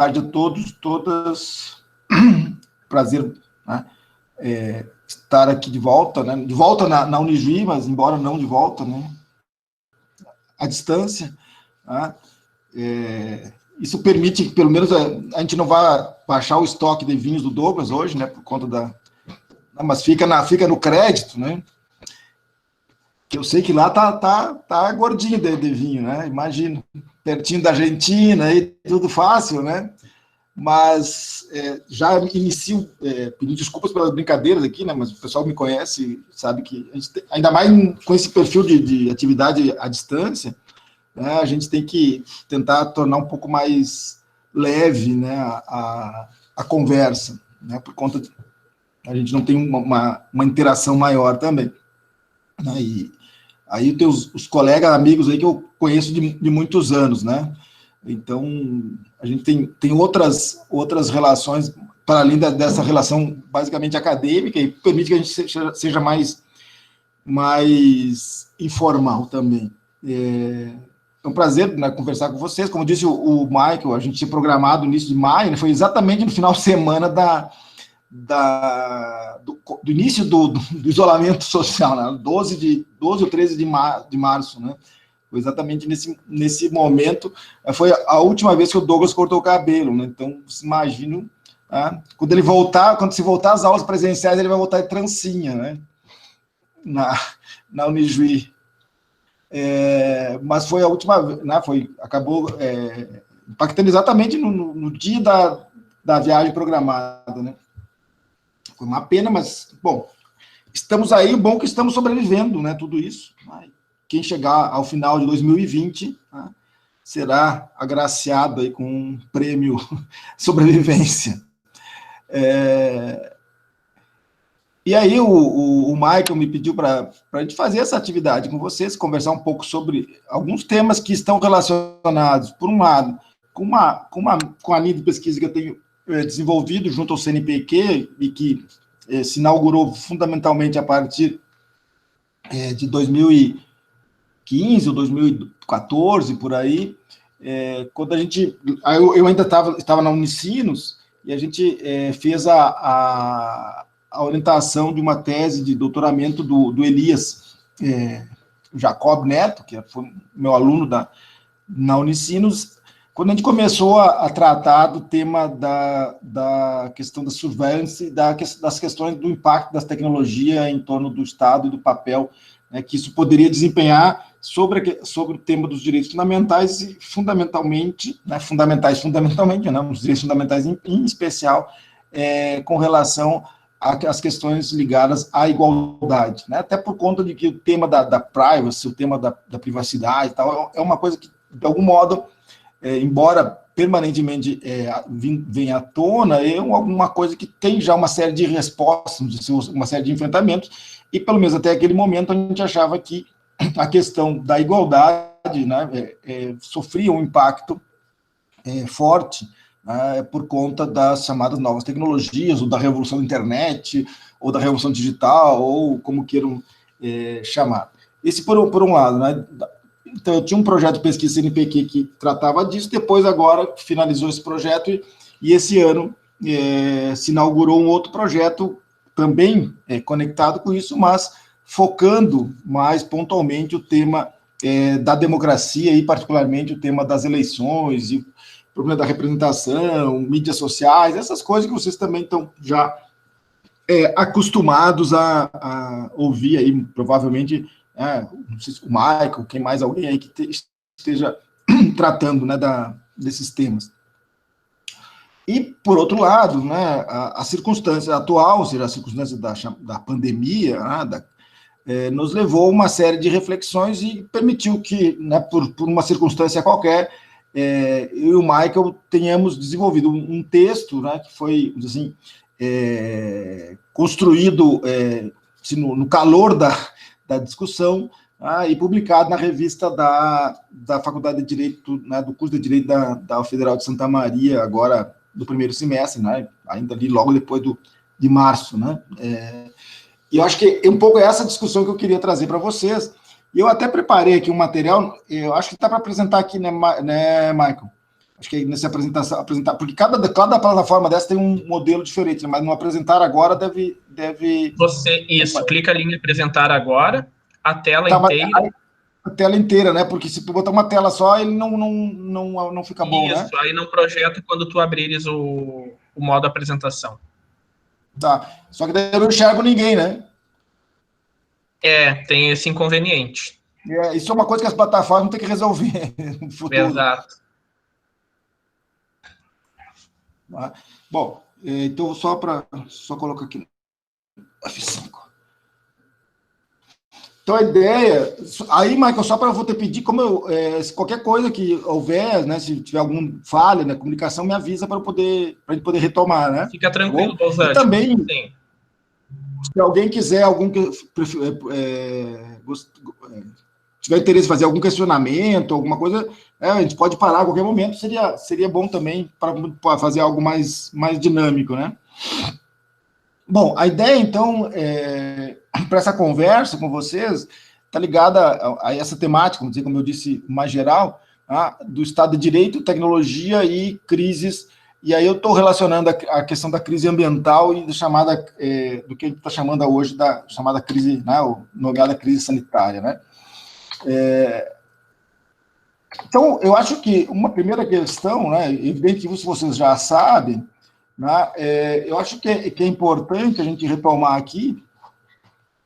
tarde a todos, todas. Prazer, né, estar aqui de volta, né? De volta na Unijuí, mas embora não de volta, né? À distância. Né? Isso permite que, pelo menos, a gente não vá baixar o estoque de vinhos do Douglas hoje, né? Por conta da... Mas fica no crédito, né? Que eu sei que lá tá gordinho de vinho, né? Imagino. Pertinho da Argentina, aí tudo fácil, né? Mas já inicio pedindo desculpas pelas brincadeiras aqui, né? Mas o pessoal me conhece, sabe que a gente tem, ainda mais com esse perfil de atividade à distância, né, a gente tem que tentar tornar um pouco mais leve, né, a conversa, né? Por conta de a gente não tem uma interação maior também, né? E aí tem os colegas, amigos aí que eu conheço de muitos anos, né? Então, a gente tem outras relações, para além dessa relação basicamente acadêmica, e permite que a gente seja mais informal também. É um prazer, né, conversar com vocês. Como disse o Michael, a gente tinha programado no início de maio, né, foi exatamente no final de semana do início do isolamento social, né, 12 ou 13 de março, né? Foi exatamente nesse momento, foi a última vez que o Douglas cortou o cabelo, né? Então, vocês imaginam, tá? Quando se voltar às aulas presenciais, ele vai voltar de trancinha, né? Na Unijuí. Mas foi a última vez, né? Acabou impactando exatamente no dia da viagem programada, né? Foi uma pena, mas, bom, estamos aí, bom que estamos sobrevivendo, né? Tudo isso, né? Quem chegar ao final de 2020, né, será agraciado aí com um prêmio sobrevivência. E aí o Michael me pediu para a gente fazer essa atividade com vocês, conversar um pouco sobre alguns temas que estão relacionados, por um lado, com a linha de pesquisa que eu tenho desenvolvido junto ao CNPq e que se inaugurou fundamentalmente a partir de 2015 ou 2014, por aí, quando a gente... Eu ainda estava na Unicinos, e a gente fez a orientação de uma tese de doutoramento do Elias Jacob Neto, que foi meu aluno na Unicinos, quando a gente começou a tratar do tema da questão da surveillance e das questões do impacto das tecnologias em torno do Estado e do papel, né, que isso poderia desempenhar sobre o tema dos direitos fundamentais e, fundamentalmente, não, os direitos fundamentais em especial, com relação às questões ligadas à igualdade, né, até por conta de que o tema da privacy, o tema da privacidade e tal, é uma coisa que, de algum modo, embora permanentemente venha à tona, é alguma coisa que tem já uma série de respostas, uma série de enfrentamentos, e pelo menos até aquele momento a gente achava que a questão da igualdade, né, sofria um impacto forte, né, por conta das chamadas novas tecnologias, ou da revolução da internet, ou da revolução digital, ou como queiram chamar. Esse por um lado, né? Então, eu tinha um projeto de pesquisa CNPq que tratava disso, depois agora finalizou esse projeto, e esse ano se inaugurou um outro projeto também conectado com isso, mas focando mais pontualmente o tema da democracia, e particularmente o tema das eleições, e o problema da representação, mídias sociais, essas coisas que vocês também estão já acostumados a ouvir aí, provavelmente, não sei se o Michael, quem mais, alguém aí que esteja tratando, né, desses temas. E, por outro lado, né, a circunstância atual, ou seja, a circunstância da pandemia, né, nos levou a uma série de reflexões e permitiu que, né, por uma circunstância qualquer, eu e o Michael tenhamos desenvolvido um texto, né, que foi, assim, construído no calor da discussão, e publicado na revista da Faculdade de Direito, né, do curso de Direito da Federal de Santa Maria, agora do primeiro semestre, né, ainda ali logo depois de março, né, e eu acho que um pouco essa discussão que eu queria trazer para vocês, e eu até preparei aqui um material, eu acho que está para apresentar aqui, né, Michael? Acho que nessa apresentação, porque cada plataforma dessa tem um modelo diferente, mas no apresentar agora deve... Isso, clica ali em apresentar agora, a tela tá, inteira. A tela inteira, né? Porque se tu botar uma tela só, ele não fica bom, né? Isso, aí não projeta quando tu abrires o modo apresentação. Tá, só que daí eu não enxergo ninguém, né? Tem esse inconveniente. Isso é uma coisa que as plataformas vão ter que resolver no futuro. Exato. Bom, então só colocar aqui F5. Então a ideia, aí, Michael, só para eu vou te pedir, se qualquer coisa que houver, né, se tiver algum falha na comunicação, me avisa para a gente poder retomar, né? Fica tranquilo, Bolzante. E também, sim, se alguém quiser tiver interesse em fazer algum questionamento, alguma coisa, a gente pode parar a qualquer momento, seria bom também para fazer algo mais dinâmico, né? Bom, a ideia, então, para essa conversa com vocês, está ligada a essa temática, vamos dizer, como eu disse, mais geral, do Estado de Direito, tecnologia e crises. E aí eu estou relacionando a questão da crise ambiental e do que a gente está chamando hoje da chamada crise, né, nomeada crise sanitária, né? Então, eu acho que uma primeira questão, né, evidente que vocês já sabem, né, eu acho que é importante a gente retomar aqui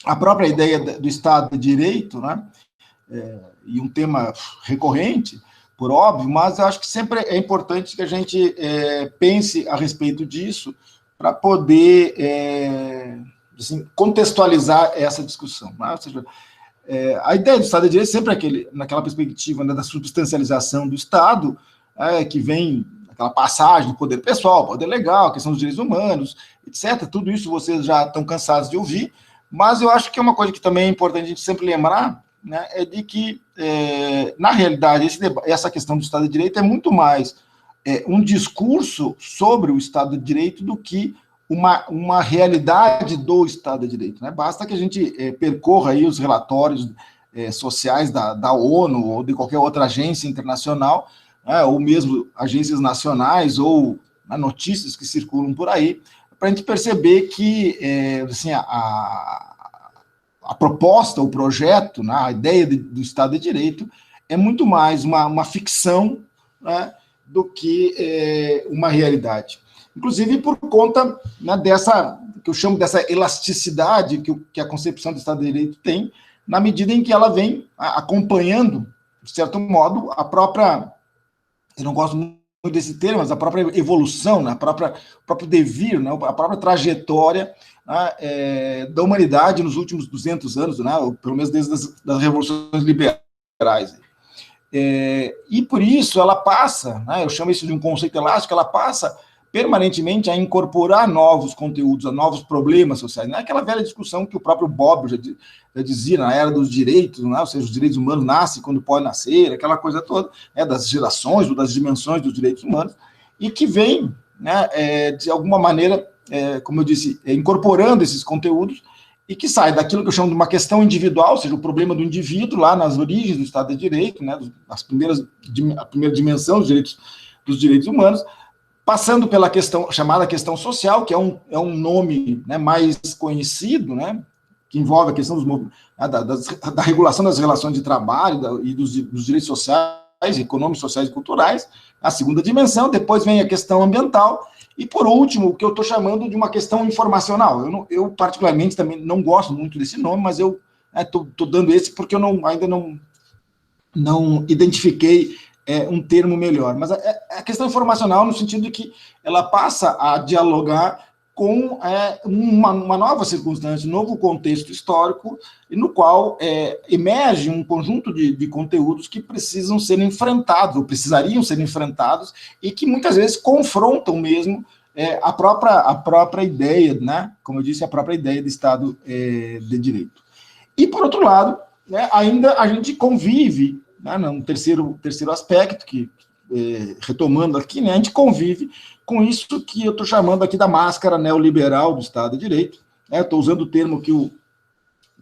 a própria ideia do Estado de Direito, né, e um tema recorrente, por óbvio, mas eu acho que sempre é importante que a gente pense a respeito disso para poder assim, contextualizar essa discussão. Né? Ou seja, a ideia do Estado de Direito é sempre naquela perspectiva, né, da substancialização do Estado, que vem aquela passagem do poder pessoal, poder legal, questão dos direitos humanos, etc. Tudo isso vocês já estão cansados de ouvir, mas eu acho que é uma coisa que também é importante a gente sempre lembrar, né, é de que, na realidade, essa questão do Estado de Direito é muito mais um discurso sobre o Estado de Direito do que uma realidade do Estado de Direito. Né? Basta que a gente percorra aí os relatórios sociais da ONU ou de qualquer outra agência internacional, ou mesmo agências nacionais ou notícias que circulam por aí, para a gente perceber que assim, a proposta, o projeto, né, a ideia do Estado de Direito é muito mais uma ficção, né, do que uma realidade. Inclusive por conta, né, que eu chamo dessa elasticidade que a concepção do Estado de Direito tem, na medida em que ela vem acompanhando, de certo modo, a própria, eu não gosto muito desse termo, mas a própria evolução, né, o próprio devir, né, a própria trajetória, né, da humanidade nos últimos 200 anos, né, ou pelo menos desde as revoluções liberais. E por isso ela passa, né, eu chamo isso de um conceito elástico, ela passa permanentemente a incorporar novos conteúdos, a novos problemas sociais. Não é aquela velha discussão que o próprio Bob já dizia na era dos direitos, né? Ou seja, os direitos humanos nascem quando podem nascer, aquela coisa toda, né? Das gerações ou das dimensões dos direitos humanos, e que vem, né, de alguma maneira, como eu disse, incorporando esses conteúdos, e que sai daquilo que eu chamo de uma questão individual, ou seja, o problema do indivíduo, lá nas origens do Estado de Direito, né, a primeira dimensão dos direitos humanos, passando pela questão chamada questão social, que é um nome, né, mais conhecido, né, que envolve a questão da regulação das relações de trabalho e dos direitos sociais, econômicos, sociais e culturais, a segunda dimensão. Depois vem a questão ambiental, e por último, o que eu estou chamando de uma questão informacional. Eu particularmente também não gosto muito desse nome, mas eu estou dando esse porque eu ainda não identifiquei um termo melhor, mas a questão informacional no sentido de que ela passa a dialogar com uma nova circunstância, um novo contexto histórico, no qual emerge um conjunto de conteúdos que precisam ser enfrentados, ou precisariam ser enfrentados, e que muitas vezes confrontam mesmo a própria ideia, né, como eu disse, a própria ideia de Estado de Direito. E, por outro lado, né, ainda a gente convive, um terceiro aspecto, que, retomando aqui, né, a gente convive com isso que eu estou chamando aqui da máscara neoliberal do Estado de Direito. Estou usando o termo que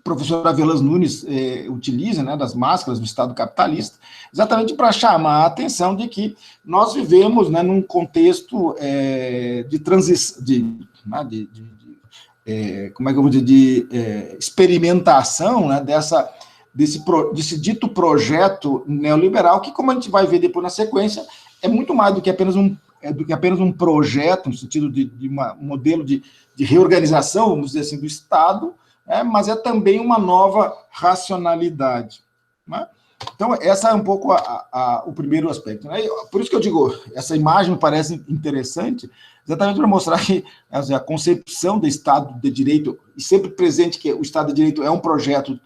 professor Avelanz Nunes utiliza, né, das máscaras do Estado capitalista, exatamente para chamar a atenção de que nós vivemos, né, num contexto de transição, como é que eu vou dizer, de experimentação, né, desse dito projeto neoliberal, que, como a gente vai ver depois na sequência, é muito mais do que apenas um projeto, no sentido de um modelo de reorganização, vamos dizer assim, do Estado, mas é também uma nova racionalidade. Né? Então, essa é um pouco o primeiro aspecto. Né? Por isso que eu digo, essa imagem me parece interessante, exatamente para mostrar que a concepção do Estado de Direito, e sempre presente que o Estado de Direito é um projeto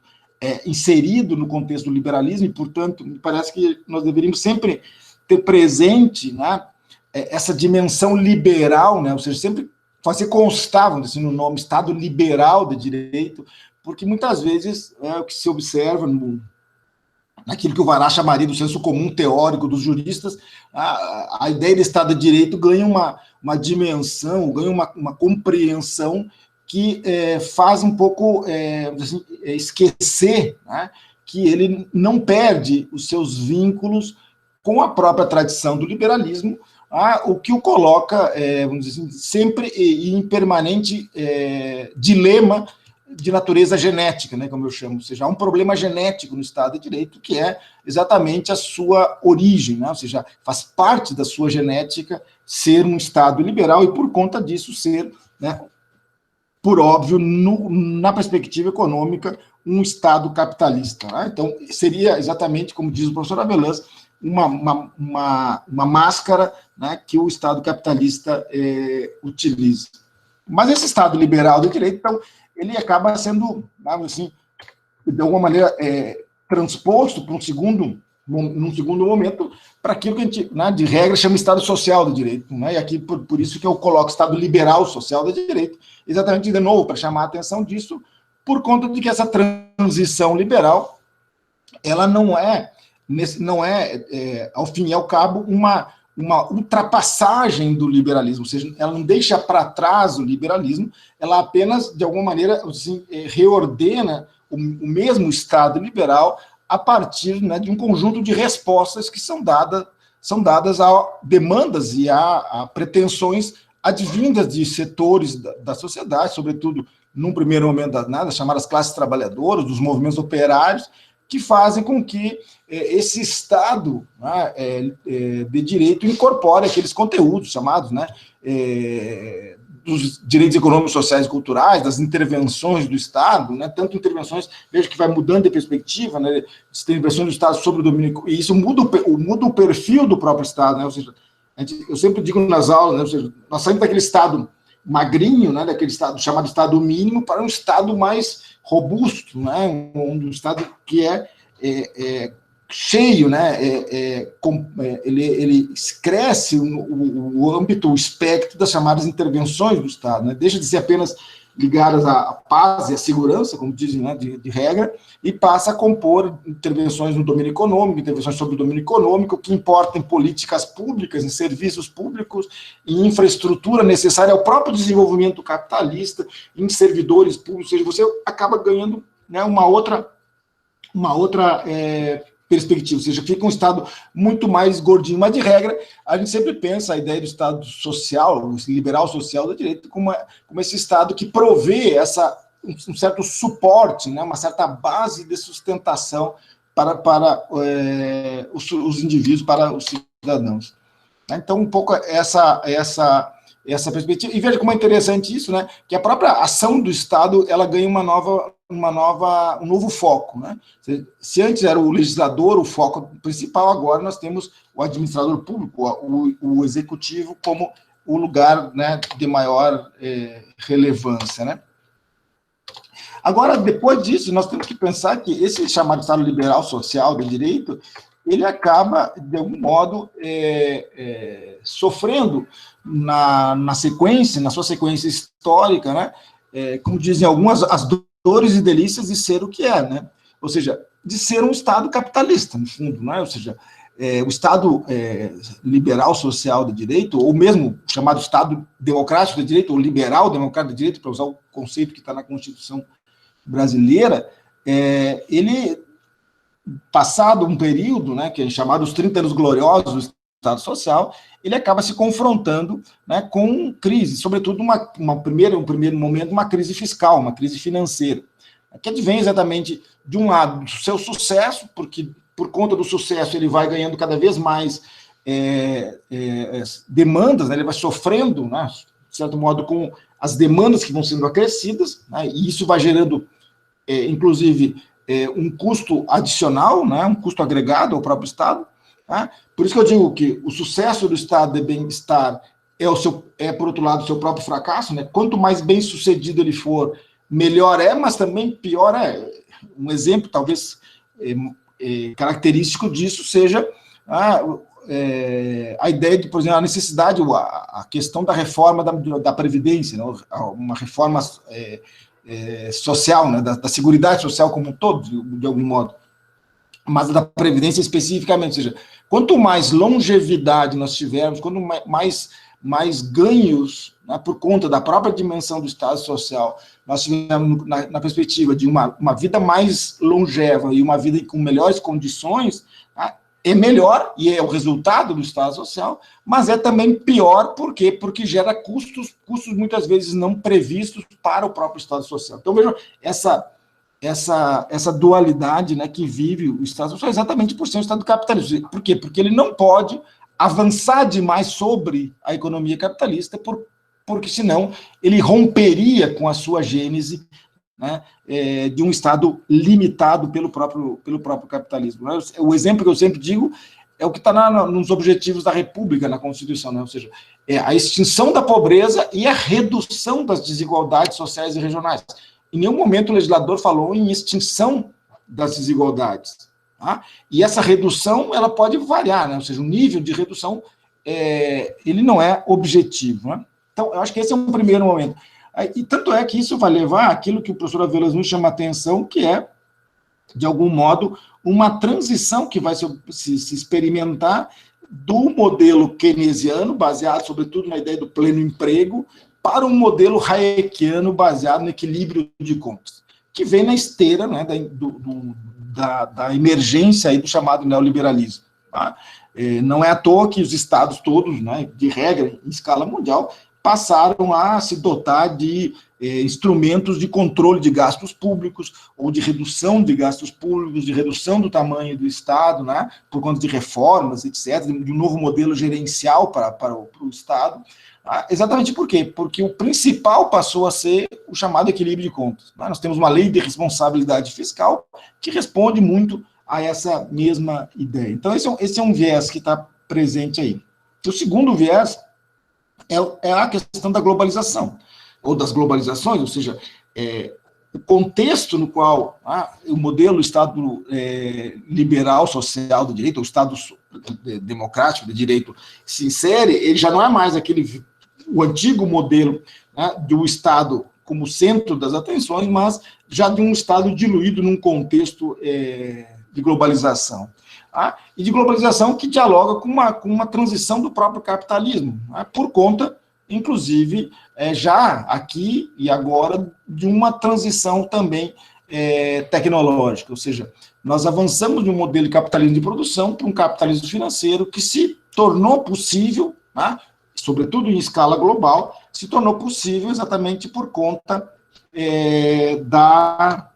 inserido no contexto do liberalismo, e, portanto, me parece que nós deveríamos sempre ter presente, né, essa dimensão liberal, né, ou seja, sempre fazer constar, vamos dizer assim, no nome Estado Liberal de Direito, porque muitas vezes o que se observa naquilo que o Vará chamaria do senso comum teórico dos juristas, a ideia de Estado de Direito ganha uma dimensão, ganha uma compreensão que faz um pouco assim, esquecer, né, que ele não perde os seus vínculos com a própria tradição do liberalismo, o que o coloca, vamos dizer assim, sempre em permanente dilema de natureza genética, né, como eu chamo, ou seja, há um problema genético no Estado de Direito, que é exatamente a sua origem, né, ou seja, faz parte da sua genética ser um Estado liberal e, por conta disso, ser, né, por óbvio, na perspectiva econômica, um Estado capitalista. Né? Então, seria exatamente, como diz o professor Avelanz, uma máscara, né, que o Estado capitalista utiliza. Mas esse Estado liberal do direito, então, ele acaba sendo, assim, de alguma maneira, transposto para num segundo momento, para aquilo que a gente, né, de regra, chama Estado social do direito. Né? E aqui, por isso que eu coloco Estado liberal social do direito, exatamente, de novo, para chamar a atenção disso, por conta de que essa transição liberal, ela não é ao fim e ao cabo, uma ultrapassagem do liberalismo, ou seja, ela não deixa para trás o liberalismo, ela apenas, de alguma maneira, assim, reordena o mesmo Estado liberal a partir, né, de um conjunto de respostas que são dadas a demandas e a pretensões advindas de setores da sociedade, sobretudo, num primeiro momento, das chamadas classes trabalhadoras, dos movimentos operários, que fazem com que esse Estado, né, de direito incorpore aqueles conteúdos chamados, né, dos direitos econômicos, sociais e culturais, das intervenções do Estado, né, tanto intervenções, veja que vai mudando de perspectiva, né, intervenções do Estado sobre o domínio, e isso muda o perfil do próprio Estado, né, ou seja, eu sempre digo nas aulas, né, ou seja, nós saímos daquele Estado magrinho, né, daquele Estado chamado Estado mínimo, para um Estado mais robusto, né, um Estado que cheio, né, ele cresce o âmbito, o espectro das chamadas intervenções do Estado, né, deixa de ser apenas ligadas à paz e à segurança, como dizem, né, de regra, e passa a compor intervenções no domínio econômico, intervenções sobre o domínio econômico, que importam em políticas públicas, em serviços públicos, em infraestrutura necessária ao próprio desenvolvimento capitalista, em servidores públicos, ou seja, você acaba ganhando, né, uma outra perspectiva, ou seja, fica um Estado muito mais gordinho, mas de regra, a gente sempre pensa a ideia do Estado social, liberal social do direito, como esse Estado que provê um certo suporte, né, uma certa base de sustentação para os indivíduos, para os cidadãos. Então, um pouco essa perspectiva. E veja como é interessante isso, né, que a própria ação do Estado, ela ganha um novo foco, né? Se antes era o legislador o foco principal, agora nós temos o administrador público, o executivo, como o lugar, né, de maior relevância, né? Agora, depois disso, nós temos que pensar que esse chamado Estado liberal social de direito, ele acaba, de algum modo, sofrendo na sua sequência histórica, né? Como dizem algumas, as dores e delícias de ser o que é, né? Ou seja, de ser um Estado capitalista, no fundo, né? Ou seja, o Estado liberal social de direito, ou mesmo chamado Estado democrático de direito, ou liberal democrático de direito, para usar o conceito que está na Constituição brasileira, ele, passado um período, né, que é chamado os 30 anos gloriosos do Estado Social, ele acaba se confrontando, né, com crise, sobretudo um primeiro momento, uma crise fiscal, uma crise financeira, que advém exatamente, de um lado, do seu sucesso, porque por conta do sucesso ele vai ganhando cada vez mais demandas, né, ele vai sofrendo, né, de certo modo, com as demandas que vão sendo acrescidas, né, e isso vai gerando, inclusive, um custo adicional, né, um custo agregado ao próprio Estado. Né? Por isso que eu digo que o sucesso do Estado de bem-estar por outro lado, o seu próprio fracasso. Né? Quanto mais bem-sucedido ele for, melhor mas também pior é. Um exemplo, talvez, característico disso seja a ideia de, por exemplo, a necessidade, a questão da reforma da Previdência, né? Uma reforma social, né? da Seguridade Social como um todo, de algum modo, mas da Previdência especificamente, ou seja, quanto mais longevidade nós tivermos, quanto mais ganhos, né, por conta da própria dimensão do Estado Social, nós tivermos na perspectiva de uma vida mais longeva e uma vida com melhores condições, né, é melhor, e é o resultado do Estado Social, mas é também pior, por quê? Porque gera custos muitas vezes não previstos para o próprio Estado Social. Então, vejam, essa dualidade, né, que vive o Estado Social exatamente por ser um Estado capitalista. Por quê? Porque ele não pode avançar demais sobre a economia capitalista, porque senão ele romperia com a sua gênese, né, de um Estado limitado pelo próprio capitalismo. Né? O exemplo que eu sempre digo é o que está nos objetivos da República, na Constituição, né? Ou seja, a extinção da pobreza e a redução das desigualdades sociais e regionais. Em nenhum momento o legislador falou em extinção das desigualdades. Tá? E essa redução ela pode variar, né? Ou seja, o nível de redução ele não é objetivo. Né? Então, eu acho que esse é um primeiro momento. E tanto é que isso vai levar àquilo que o professor Avelas nos chama a atenção, que é, de algum modo, uma transição que vai se experimentar do modelo keynesiano, baseado, sobretudo, na ideia do pleno emprego, para um modelo hayekiano baseado no equilíbrio de contas, que vem na esteira, né, da emergência aí do chamado neoliberalismo. Tá? Não é à toa que os estados todos, né, de regra, em escala mundial, passaram a se dotar de instrumentos de controle de gastos públicos, ou de redução de gastos públicos, de redução do tamanho do Estado, né, por conta de reformas, etc., de um novo modelo gerencial para o Estado. Exatamente por quê? Porque o principal passou a ser o chamado equilíbrio de contas. Nós temos uma lei de responsabilidade fiscal que responde muito a essa mesma ideia. Então, esse é um viés que está presente aí. O segundo viés é a questão da globalização, ou das globalizações, ou seja, o contexto no qual o modelo Estado liberal, social do direito, ou Estado democrático de direito se insere, ele já não é mais o antigo modelo, né, do Estado como centro das atenções, mas já de um Estado diluído num contexto de globalização. E de globalização que dialoga com uma transição do próprio capitalismo, por conta, inclusive, já aqui e agora, de uma transição também tecnológica, ou seja, nós avançamos de um modelo de capitalismo de produção para um capitalismo financeiro que se tornou possível, né, sobretudo em escala global, se tornou possível exatamente por conta da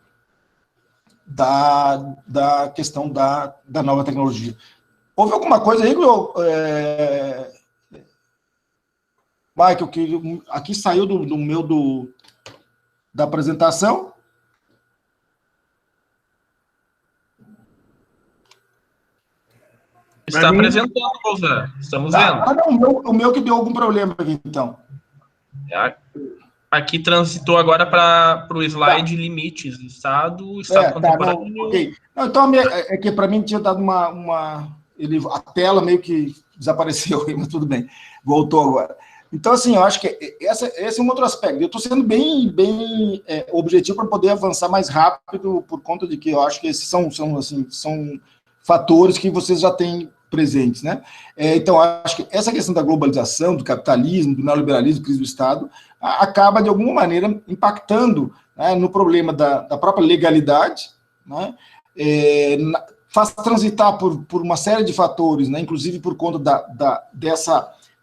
questão da nova tecnologia. Houve alguma coisa aí, Michael, que aqui saiu da apresentação? Está apresentando, Bolzan. Estamos vendo. Não, o meu que deu algum problema aqui, então. Aqui transitou agora para o slide limites, Estado contemporâneo. Okay. Não, então, é que para mim tinha dado a tela meio que desapareceu, mas tudo bem, voltou agora. Então, assim, eu acho que esse é um outro aspecto. Eu estou sendo bem objetivo para poder avançar mais rápido, por conta de que eu acho que esses são fatores que vocês já têm presentes, né? Então, acho que essa questão da globalização, do capitalismo, do neoliberalismo, crise do Estado, acaba, de alguma maneira, impactando né, no problema da própria legalidade, né, faz transitar por uma série de fatores, né, inclusive por conta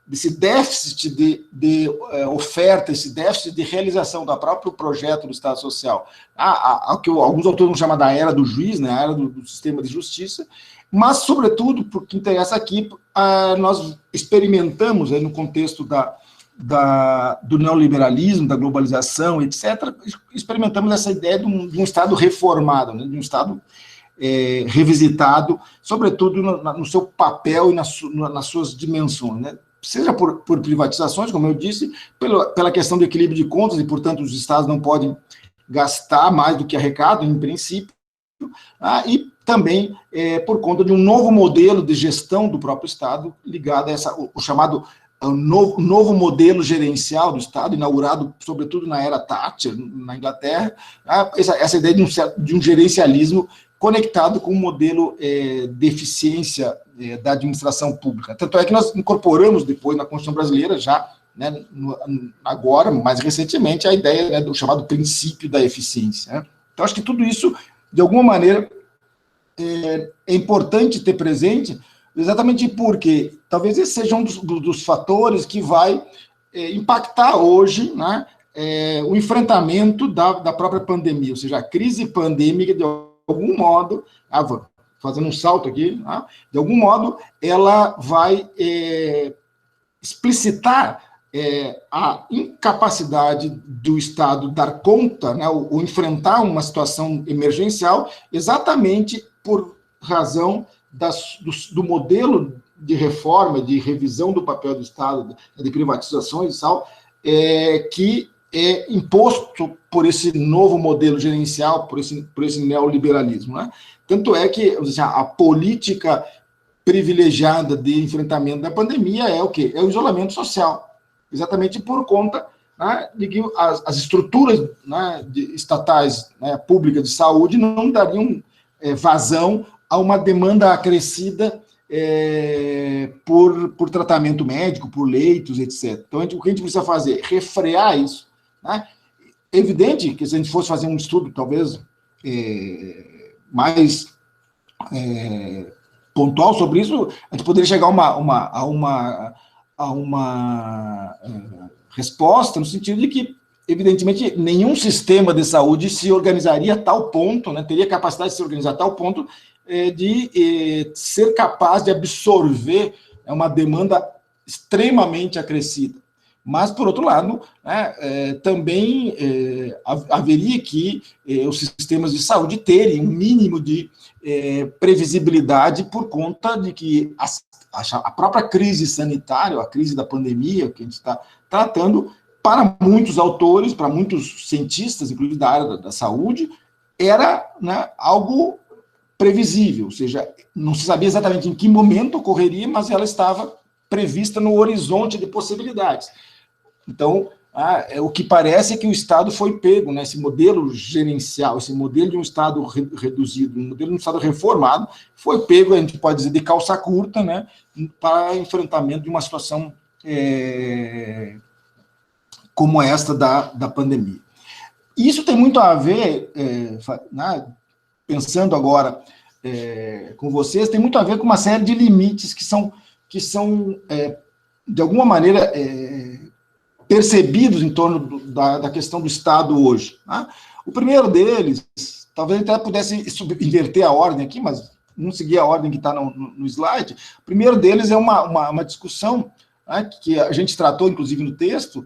desse déficit de oferta, esse déficit de realização do próprio projeto do Estado Social, o que alguns autores vão chamar da era do juiz, né, a era do sistema de justiça, mas, sobretudo, porque interessa aqui, nós experimentamos, no contexto do neoliberalismo, da globalização, etc., experimentamos essa ideia de um Estado reformado, né, de um Estado revisitado, sobretudo no seu papel e nas suas dimensões, né? Seja por privatizações, como eu disse, pela questão do equilíbrio de contas, e, portanto, os estados não podem gastar mais do que arrecadam, em princípio, e também por conta de um novo modelo de gestão do próprio Estado, ligado a o chamado novo modelo gerencial do Estado, inaugurado, sobretudo, na era Thatcher, na Inglaterra, essa ideia de um gerencialismo conectado com um modelo de eficiência da administração pública. Tanto é que nós incorporamos depois na Constituição brasileira, já, né, agora, mais recentemente, a ideia, né, do chamado princípio da eficiência, né? Então, acho que tudo isso, de alguma maneira, é importante ter presente, exatamente porque talvez esse seja um dos fatores que vai impactar hoje, né, o enfrentamento da própria pandemia, ou seja, a crise pandêmica, de algum modo, fazendo um salto aqui, de algum modo, ela vai explicitar a incapacidade do Estado dar conta, né, ou enfrentar uma situação emergencial, exatamente por razão do modelo de reforma, de revisão do papel do Estado, de privatizações e tal, que é imposto por esse novo modelo gerencial, por esse neoliberalismo, né? Tanto é que a política privilegiada de enfrentamento da pandemia é o quê? É o isolamento social, exatamente por conta, né, de que as estruturas, né, estatais, né, públicas de saúde não dariam vazão a uma demanda acrescida por tratamento médico, por leitos, etc. Então, o que a gente precisa fazer? Refrear isso, né? É evidente que se a gente fosse fazer um estudo, talvez, mais pontual sobre isso, a gente poderia chegar a uma resposta no sentido de que, evidentemente, nenhum sistema de saúde se organizaria a tal ponto, né, teria capacidade de se organizar a tal ponto de ser capaz de absorver uma demanda extremamente acrescida. Mas, por outro lado, né, também haveria que os sistemas de saúde terem um mínimo de previsibilidade por conta de que a própria crise sanitária, a crise da pandemia que a gente está tratando, para muitos autores, para muitos cientistas, inclusive da área da saúde, era, né, algo previsível, ou seja, não se sabia exatamente em que momento ocorreria, mas ela estava prevista no horizonte de possibilidades. Então, o que parece é que o Estado foi pego, né, esse modelo gerencial, esse modelo de um Estado reduzido, um modelo de um Estado reformado, foi pego, a gente pode dizer, de calça curta, né, para enfrentamento de uma situação como esta da pandemia. Isso tem muito a ver, né, pensando agora com vocês, tem muito a ver com uma série de limites que são de alguma maneira, percebidos em torno da questão do Estado hoje, né? O primeiro deles, talvez até pudesse inverter a ordem aqui, mas não seguir a ordem que está no slide. O primeiro deles é uma discussão, né, que a gente tratou, inclusive, no texto,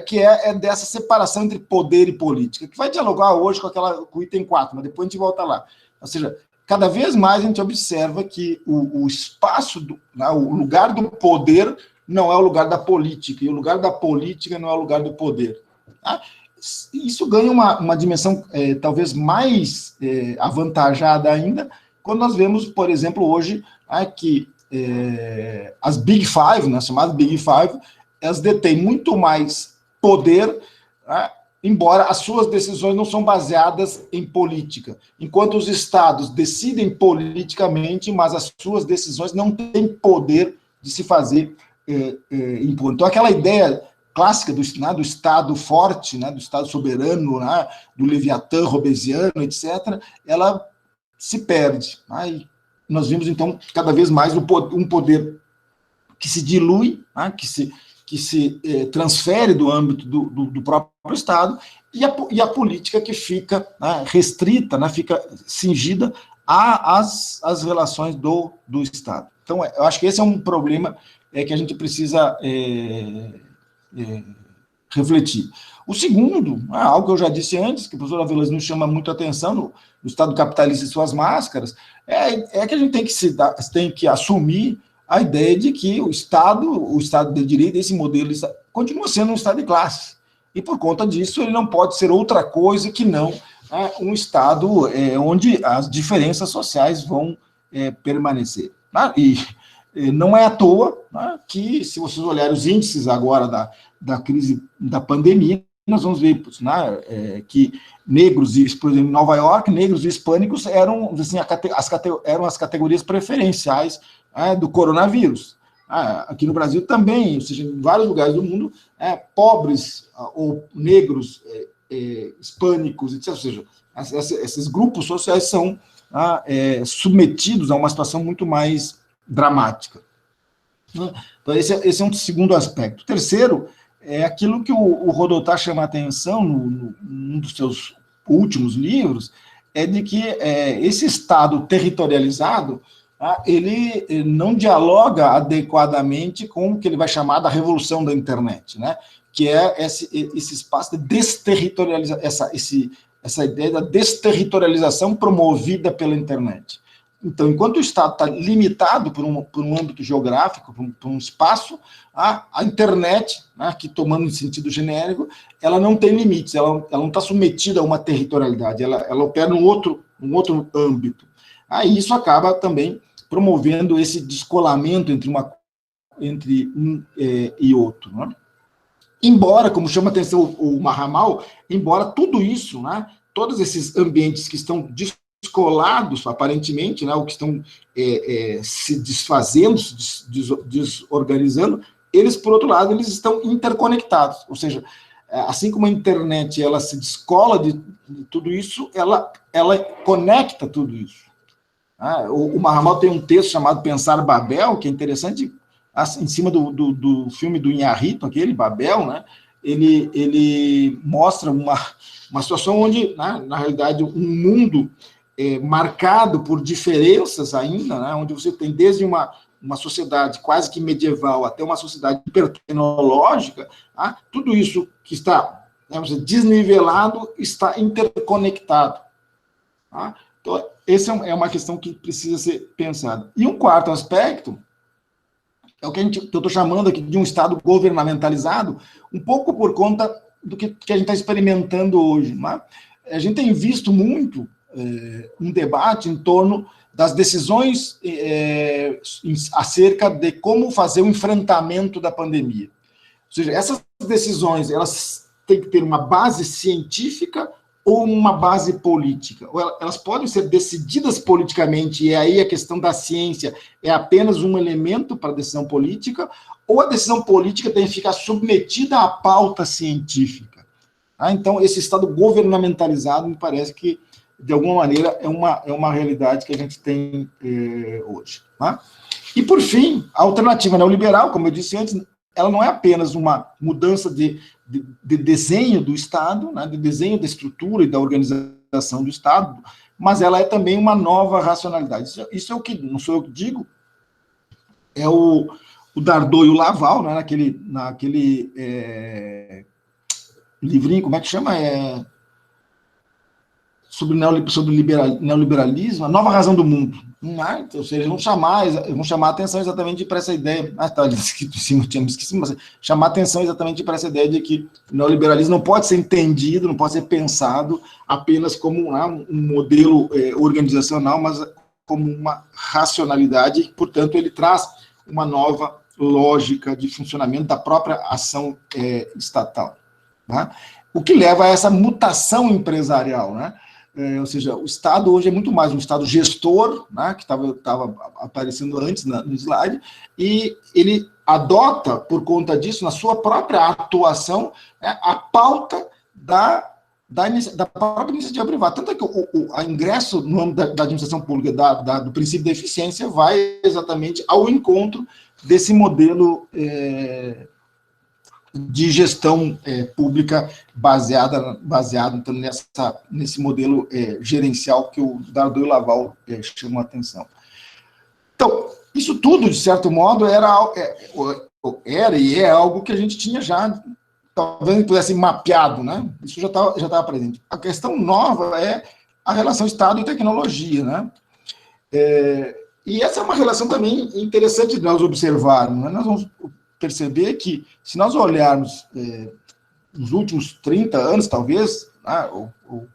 que é dessa separação entre poder e política, que vai dialogar hoje com o item 4, mas depois a gente volta lá. Ou seja, cada vez mais a gente observa que o espaço, né, o lugar do poder não é o lugar da política, e o lugar da política não é o lugar do poder. Tá? Isso ganha uma dimensão talvez mais avantajada ainda, quando nós vemos, por exemplo, hoje, que as Big Five, né, chamadas Big Five, elas detêm muito mais poder, né, embora as suas decisões não são baseadas em política. Enquanto os estados decidem politicamente, mas as suas decisões não têm poder de se fazer impor. Então, aquela ideia clássica do Estado forte, né, do Estado soberano, né, do Leviatã robesiano, etc., ela se perde. Né, e nós vimos, então, cada vez mais um poder que se dilui, né, que se transfere do âmbito do próprio Estado, e a política que fica, né, restrita, né, fica cingida às relações do Estado. Então, eu acho que esse é um problema que a gente precisa refletir. O segundo, algo que eu já disse antes, que o professor Avelange nos chama muito a atenção no Estado capitalista e suas máscaras, é que a gente tem que assumir a ideia de que o Estado de Direito, esse modelo, continua sendo um Estado de classe. E, por conta disso, ele não pode ser outra coisa que não um Estado onde as diferenças sociais vão permanecer. E não é à toa, né, que, se vocês olharem os índices agora da crise da pandemia, nós vamos ver, né, que negros, por exemplo, em Nova York, negros e hispânicos eram, assim, eram as categorias preferenciais do coronavírus. Aqui no Brasil também, ou seja, em vários lugares do mundo, pobres ou negros, hispânicos, etc. Ou seja, esses grupos sociais são submetidos a uma situação muito mais dramática. Então, esse é um segundo aspecto. O terceiro é aquilo que o Rodotà chama a atenção num dos seus últimos livros, é de que esse Estado territorializado, ele não dialoga adequadamente com o que ele vai chamar da revolução da internet, né? Que é esse espaço de desterritorialização, essa ideia da desterritorialização promovida pela internet. Então, enquanto o Estado está limitado por um âmbito geográfico, por um espaço, a internet, né, que, tomando em sentido genérico, ela não tem limites, ela não está submetida a uma territorialidade, ela opera num outro âmbito. E isso acaba também promovendo esse descolamento entre um e outro. Né? Embora, como chama a atenção o Mahamal, embora tudo isso, né, todos esses ambientes que estão descolados, aparentemente, né, ou que estão se desfazendo, se desorganizando, eles, por outro lado, eles estão interconectados. Ou seja, assim como a internet ela se descola de tudo isso, ela conecta tudo isso. O Mahamal tem um texto chamado Pensar Babel, que é interessante, em cima do filme do Inharrito, aquele, Babel, né? Ele mostra uma situação onde, né, na realidade, um mundo marcado por diferenças ainda, né, onde você tem desde uma sociedade quase que medieval até uma sociedade hipertecnológica, tudo isso que está, né, desnivelado está interconectado. Então, essa é uma questão que precisa ser pensada. E um quarto aspecto é o que eu estou chamando aqui de um Estado governamentalizado, um pouco por conta do que a gente está experimentando hoje. Né? A gente tem visto muito um debate em torno das decisões acerca de como fazer o enfrentamento da pandemia. Ou seja, essas decisões, elas têm que ter uma base científica ou uma base política. Ou elas podem ser decididas politicamente, e aí a questão da ciência é apenas um elemento para a decisão política, ou a decisão política tem que ficar submetida à pauta científica. Então, esse Estado governamentalizado, me parece que, de alguma maneira, é uma realidade que a gente tem hoje. E, por fim, a alternativa neoliberal, como eu disse antes, ela não é apenas uma mudança de desenho do Estado, né, de desenho da estrutura e da organização do Estado, mas ela é também uma nova racionalidade. Isso é o que, não sou eu que digo, é o Dardot e o Laval, né, naquele livrinho, como é que chama? Sobre neoliberalismo, a nova razão do mundo. Ou seja, eles vão chamar a atenção exatamente para essa ideia. Está escrito em cima, eu tinha me esquecido, mas chamar a atenção exatamente para essa ideia de que o neoliberalismo não pode ser entendido, não pode ser pensado apenas como um modelo organizacional, mas como uma racionalidade, e, portanto, ele traz uma nova lógica de funcionamento da própria ação estatal. Né? O que leva a essa mutação empresarial, né? ou seja, o Estado hoje é muito mais um Estado gestor, né, que estava aparecendo antes no slide, e ele adota, por conta disso, na sua própria atuação, né, a pauta da própria iniciativa privada. Tanto é que o ingresso no âmbito da administração pública do princípio da eficiência vai exatamente ao encontro desse modelo de gestão pública baseado então, nesse modelo gerencial que o Dardot e Laval chamam a atenção. Então, isso tudo, de certo modo, era e é algo que a gente tinha já, talvez pudesse mapeado, né? Isso já estava presente. A questão nova é a relação Estado e tecnologia, né? E essa é uma relação também interessante de nós observarmos, né? Nós vamos perceber que, se nós olharmos nos últimos 30 anos, talvez, né, ou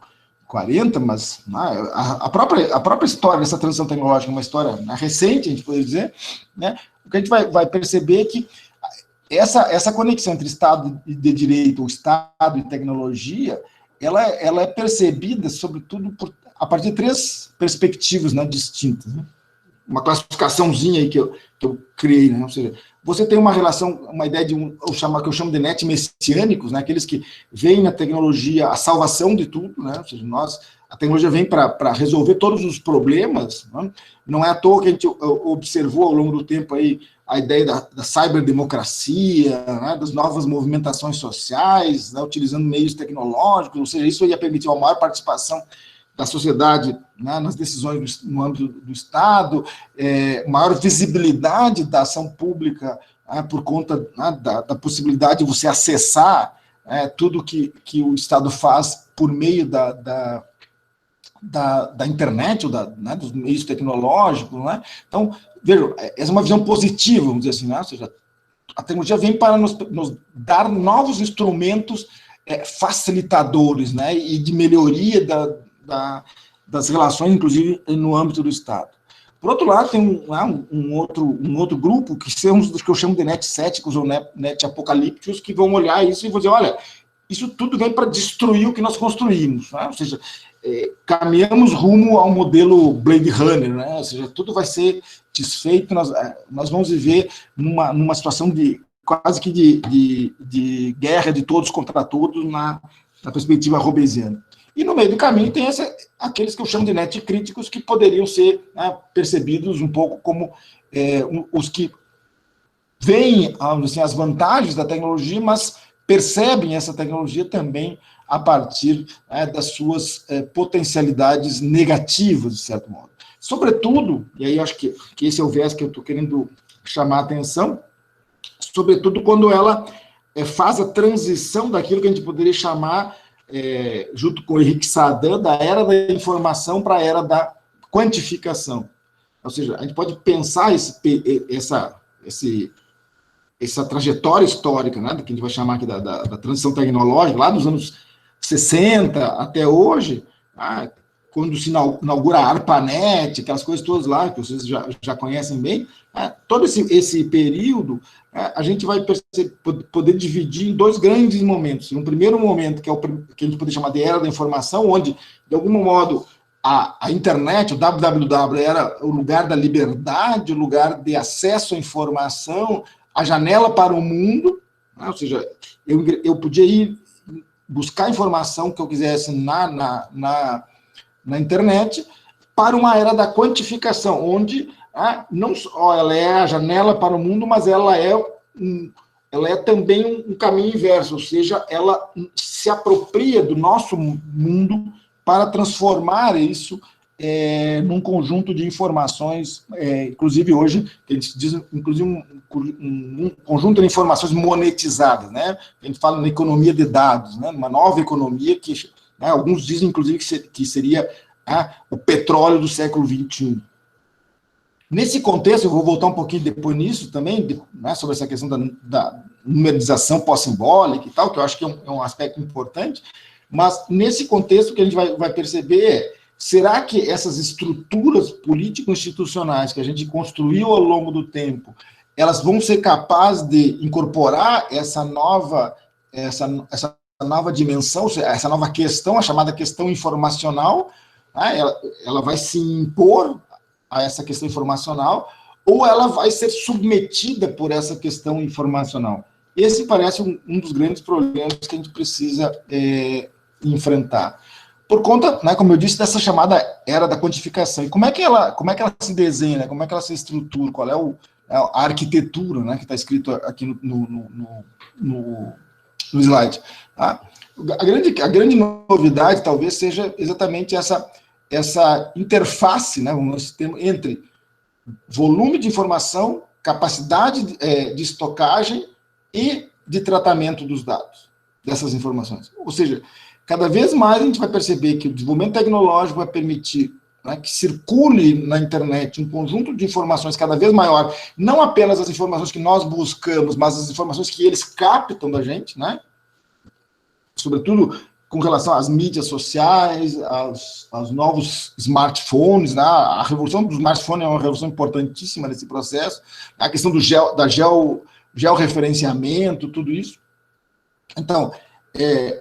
40, mas a própria história dessa transição tecnológica é uma história recente, a gente pode dizer, né, o que a gente vai perceber é que essa conexão entre Estado de Direito, Estado e tecnologia, ela é percebida, sobretudo, a partir de 3 perspectivas, né, distintas, né? Uma classificaçãozinha aí que eu criei, né? Ou seja, você tem uma relação, uma ideia de que eu chamo de net messiânicos, né? Aqueles que veem na tecnologia a salvação de tudo, né? Ou seja, a tecnologia vem para resolver todos os problemas, né? Não é à toa que a gente observou ao longo do tempo aí a ideia da cyberdemocracia, né? Das novas movimentações sociais, né? Utilizando meios tecnológicos, ou seja, isso ia permitir uma maior participação da sociedade, né, nas decisões no âmbito do Estado, maior visibilidade da ação pública, né, por conta, né, da possibilidade de você acessar tudo que o Estado faz por meio da internet, ou né, dos meios tecnológicos. Né? Então, vejam, essa é uma visão positiva, vamos dizer assim, né? Ou seja, a tecnologia vem para nos dar novos instrumentos facilitadores, né, e de melhoria das relações, inclusive, no âmbito do Estado. Por outro lado, tem um outro grupo, que são os que eu chamo de net céticos ou net apocalípticos, que vão olhar isso e vão dizer, olha, isso tudo vem para destruir o que nós construímos, né? Ou seja, caminhamos rumo ao modelo Blade Runner, né? Ou seja, tudo vai ser desfeito, nós vamos viver numa situação quase que de guerra de todos contra todos na perspectiva hobbesiana. E no meio do caminho tem aqueles que eu chamo de net críticos, que poderiam ser, né, percebidos um pouco como os que veem, assim, as vantagens da tecnologia, mas percebem essa tecnologia também a partir das suas potencialidades negativas, de certo modo. Sobretudo, e aí acho que esse é o viés que eu estou querendo chamar a atenção, sobretudo quando ela faz a transição daquilo que a gente poderia chamar, junto com o Henrique Sadan, da era da informação para a era da quantificação. Ou seja, a gente pode pensar essa trajetória histórica, né, que a gente vai chamar aqui da transição tecnológica, lá dos anos 60 até hoje, quando se inaugura a ARPANET, aquelas coisas todas lá, que vocês já conhecem bem, todo esse período, a gente vai poder dividir em 2 grandes momentos. Um primeiro momento, que é que a gente pode chamar de era da informação, onde, de algum modo, a internet, o www, era o lugar da liberdade, o lugar de acesso à informação, a janela para o mundo, né? Ou seja, eu podia ir buscar a informação que eu quisesse na internet, para uma era da quantificação, onde não só ela é a janela para o mundo, mas ela é também um caminho inverso, ou seja, ela se apropria do nosso mundo para transformar isso num conjunto de informações, inclusive hoje, que a gente diz, inclusive um conjunto de informações monetizadas, né? A gente fala na economia de dados, né? Uma nova economia que, né, alguns dizem, inclusive, que seria o petróleo do século XXI. Nesse contexto, eu vou voltar um pouquinho depois nisso também, né, sobre essa questão da numerização pós-simbólica e tal, que eu acho que é um aspecto importante, mas nesse contexto o que a gente vai perceber será que essas estruturas político-institucionais que a gente construiu ao longo do tempo, elas vão ser capazes de incorporar essa nova nova dimensão, essa nova questão, a chamada questão informacional, né, ela vai se impor a essa questão informacional, ou ela vai ser submetida por essa questão informacional. Esse parece um dos grandes problemas que a gente precisa enfrentar. Por conta, né, como eu disse, dessa chamada era da quantificação. E como é que ela se desenha, né, como é que ela se estrutura, qual é a arquitetura, né, que está escrito aqui no slide. Tá? A grande novidade, talvez, seja exatamente essa interface, né, entre volume de informação, capacidade de estocagem e de tratamento dos dados, dessas informações. Ou seja, cada vez mais a gente vai perceber que o desenvolvimento tecnológico vai permitir, né, que circule na internet um conjunto de informações cada vez maior, não apenas as informações que nós buscamos, mas as informações que eles captam da gente, né? Sobretudo com relação às mídias sociais, aos novos smartphones, né? A revolução do smartphone é uma revolução importantíssima nesse processo, a questão do georreferenciamento, tudo isso. Então,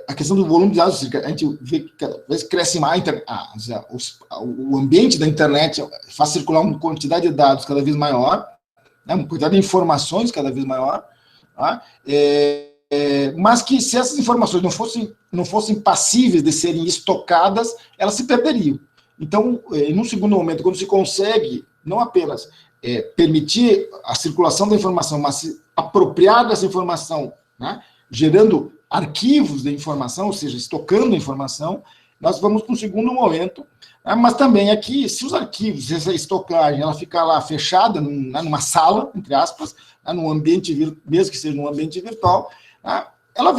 a questão do volume de dados, a gente vê que cada vez cresce mais o ambiente da internet, faz circular uma quantidade de dados cada vez maior, né, uma quantidade de informações cada vez maior, tá? Mas que se essas informações não fossem passíveis de serem estocadas, elas se perderiam. Então, em um segundo momento, quando se consegue não apenas permitir a circulação da informação, mas se apropriar dessa informação, né, gerando arquivos de informação, ou seja, estocando informação, nós vamos para um segundo momento, né, mas também aqui, se os arquivos, essa estocagem, ela ficar lá fechada, numa sala, entre aspas, né, num ambiente, mesmo que seja num ambiente virtual, né, ela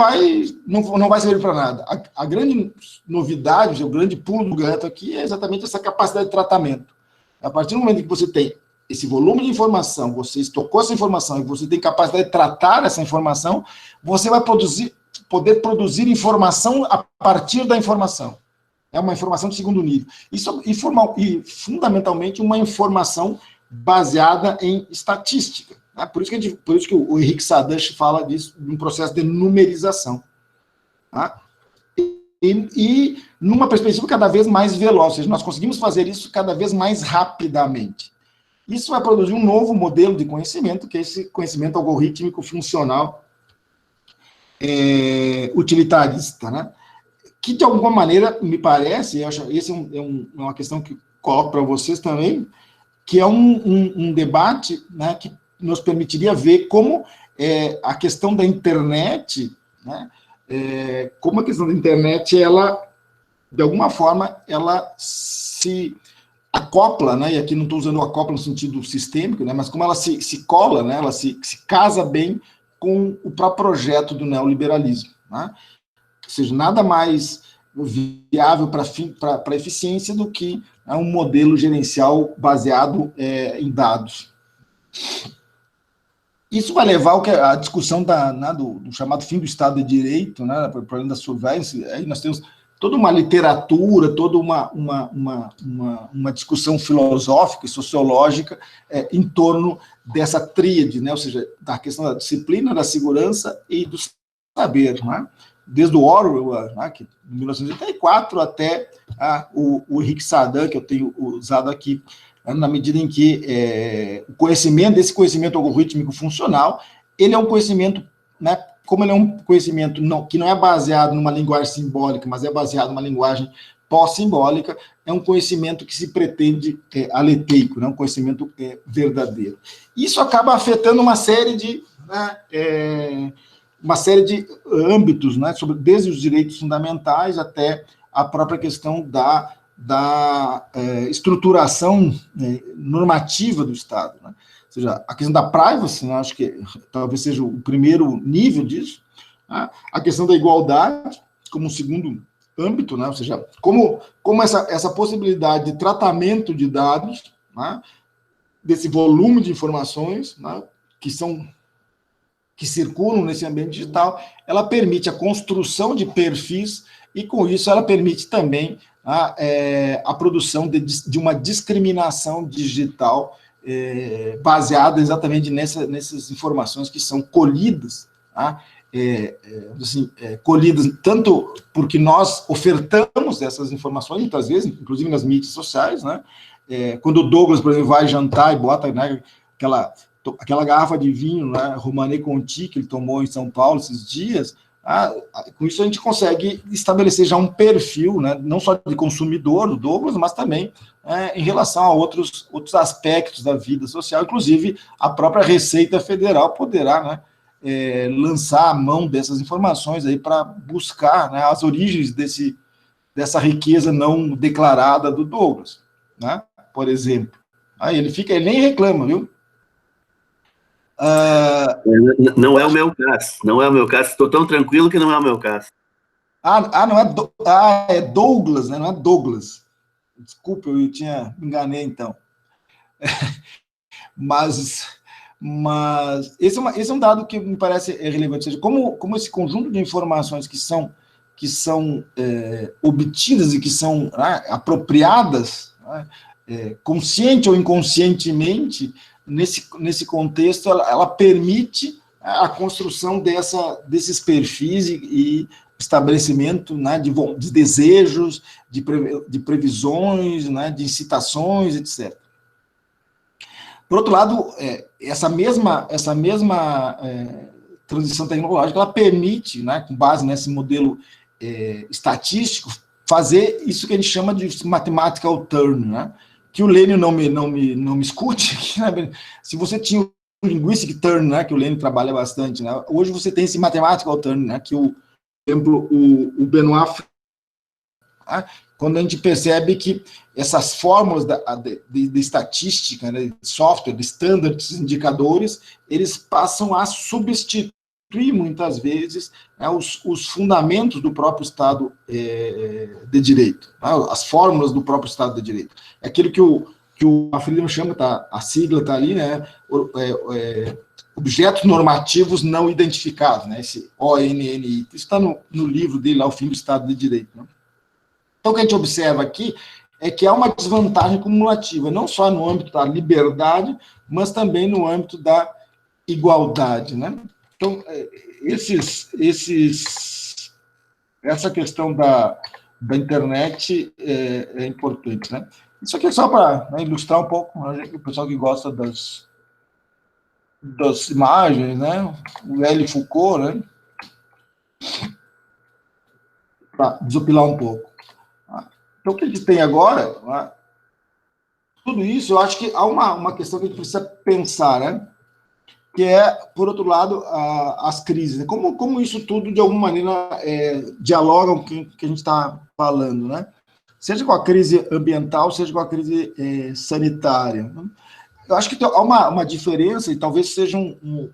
não vai servir para nada. A grande novidade, o grande pulo do gato aqui é exatamente essa capacidade de tratamento. A partir do momento que você tem esse volume de informação, você estocou essa informação e você tem capacidade de tratar essa informação, você vai poder produzir informação a partir da informação. É uma informação de segundo nível. E fundamentalmente, uma informação baseada em estatística. Né? Por isso que o Henrique Sadanich fala disso, de um processo de numerização. Tá? E numa perspectiva cada vez mais veloz, ou seja, nós conseguimos fazer isso cada vez mais rapidamente. Isso vai produzir um novo modelo de conhecimento, que é esse conhecimento algorítmico funcional utilitarista, né? Que, de alguma maneira, me parece, essa é uma questão que coloco para vocês também, que é um debate, né, que nos permitiria ver como a questão da internet, né, como a questão da internet, ela, de alguma forma, ela se acopla, né, e aqui não estou usando o acopla no sentido sistêmico, né, mas como ela se cola, né, ela se casa bem com o próprio projeto do neoliberalismo, né? Ou seja, nada mais viável para eficiência do que um modelo gerencial baseado em dados. Isso vai levar à discussão do chamado fim do Estado de Direito, né, para o problema da surveillance. Aí nós temos toda uma literatura, toda uma discussão filosófica e sociológica em torno dessa tríade, né, ou seja, da questão da disciplina, da segurança e do saber, né? Desde o Orwell, né, que, em 1984, até o Henrique Sadanich, que eu tenho usado aqui, na medida em que esse conhecimento algorítmico funcional, ele é um conhecimento, né, como ele é um conhecimento que não é baseado numa linguagem simbólica, mas é baseado numa linguagem pós-simbólica, é um conhecimento que se pretende aleteico, né, um conhecimento verdadeiro. Isso acaba afetando uma série de âmbitos, né, desde os direitos fundamentais até a própria questão da estruturação normativa do Estado, né? Ou seja, a questão da privacy, né, acho que talvez seja o primeiro nível disso, né? A questão da igualdade como um segundo âmbito, né? Ou seja, como essa possibilidade de tratamento de dados, né, desse volume de informações, né, que circulam nesse ambiente digital, ela permite a construção de perfis e, com isso, ela permite também a produção de uma discriminação digital baseada exatamente nessas informações que são colhidas, tá, colhidas, tanto porque nós ofertamos essas informações, muitas vezes, inclusive nas mídias sociais, né? Quando o Douglas, por exemplo, vai jantar e bota, né, aquela garrafa de vinho, né, Romanée Conti, que ele tomou em São Paulo esses dias, com isso a gente consegue estabelecer já um perfil, né, não só de consumidor do Douglas, mas também em relação a outros aspectos da vida social, inclusive a própria Receita Federal poderá, né, lançar a mão dessas informações aí para buscar, né, as origens dessa riqueza não declarada do Douglas, né, por exemplo. Aí ele nem reclama, viu? Não é o meu caso, não é o meu caso. Estou tão tranquilo que não é o meu caso. Não é Douglas, né? Não é Douglas. Desculpa, eu me enganei, então. Mas esse é um dado que me parece relevante. Ou seja, como esse conjunto de informações que são obtidas e que são apropriadas, né, consciente ou inconscientemente, nesse contexto, ela permite a construção desses perfis e estabelecimento, né, de desejos, de previsões, né, de incitações, etc. Por outro lado, essa mesma transição tecnológica, ela permite, né, com base nesse modelo estatístico, fazer isso que a gente chama de mathematical turn, né? Que o Lênio não me escute, né? Se você tinha o linguistic turn, né, que o Lênio trabalha bastante, né? Hoje você tem esse mathematical turn, né, que por exemplo, o Benoit, né, quando a gente percebe que essas fórmulas de estatística, né, de software, de standards, indicadores, eles passam a substituir muitas vezes, né, os fundamentos do próprio Estado de Direito, né, as fórmulas do próprio Estado de Direito. É aquilo que o Freedom chama, a sigla está ali, né, objetos normativos não identificados, né, esse ONNI. Isso está no livro dele, lá, O Fim do Estado de Direito. Né? Então, o que a gente observa aqui é que há uma desvantagem cumulativa, não só no âmbito da liberdade, mas também no âmbito da igualdade, né? Então, essa questão da internet é importante, né? Isso aqui é só para, né, ilustrar um pouco, né, o pessoal que gosta das imagens, né? O L. Foucault, né? Para desopilar um pouco. Então, o que a gente tem agora, né, tudo isso, eu acho que há uma questão que a gente precisa pensar, né? Que é, por outro lado, as crises. Né? Como isso tudo, de alguma maneira, dialoga com o que a gente está falando, né? Seja com a crise ambiental, seja com a crise sanitária. Né? Eu acho que há uma diferença, e talvez seja um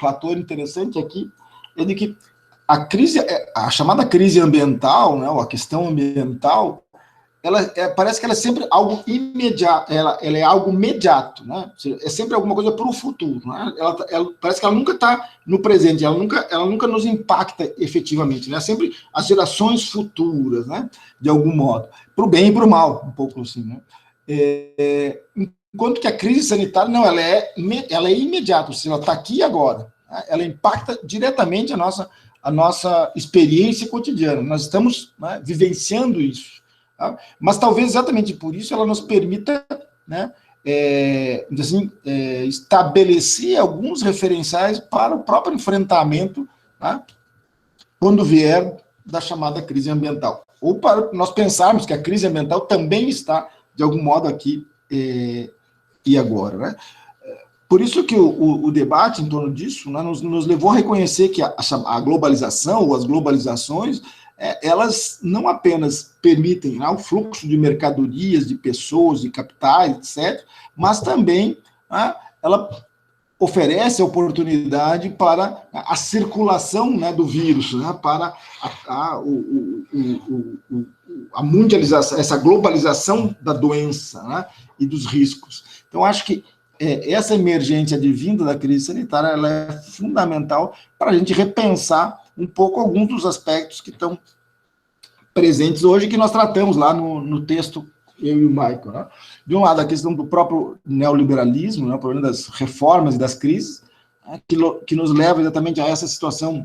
fator interessante aqui, é de que a chamada crise ambiental, né, ou a questão ambiental, parece que ela é sempre algo imediato, ela é algo imediato, né? É sempre alguma coisa para o futuro, né? Parece que ela nunca está no presente, ela nunca nos impacta efetivamente, né? Sempre as gerações futuras, né? De algum modo, para o bem e para o mal, um pouco assim, né? Enquanto que a crise sanitária, não, ela é imediata, ou seja, ela está aqui e agora, né? Ela impacta diretamente a nossa experiência cotidiana, nós estamos, né, vivenciando isso. Mas talvez exatamente por isso ela nos permita, né, estabelecer alguns referenciais para o próprio enfrentamento, né, quando vier da chamada crise ambiental. Ou para nós pensarmos que a crise ambiental também está, de algum modo, aqui e agora. Né? Por isso que o debate em torno disso, né, nos levou a reconhecer que a globalização ou as globalizações elas não apenas permitem, né, o fluxo de mercadorias, de pessoas, de capitais, etc., mas também, né, ela oferece a oportunidade para a circulação, né, do vírus, né, para a mundialização, essa globalização da doença, né, e dos riscos. Então, acho que essa emergência advinda da crise sanitária ela é fundamental para a gente repensar um pouco alguns dos aspectos que estão presentes hoje, que nós tratamos lá no texto, eu e o Michael. Né? De um lado, a questão do próprio neoliberalismo, né, o problema das reformas e das crises, né, que nos leva exatamente a essa situação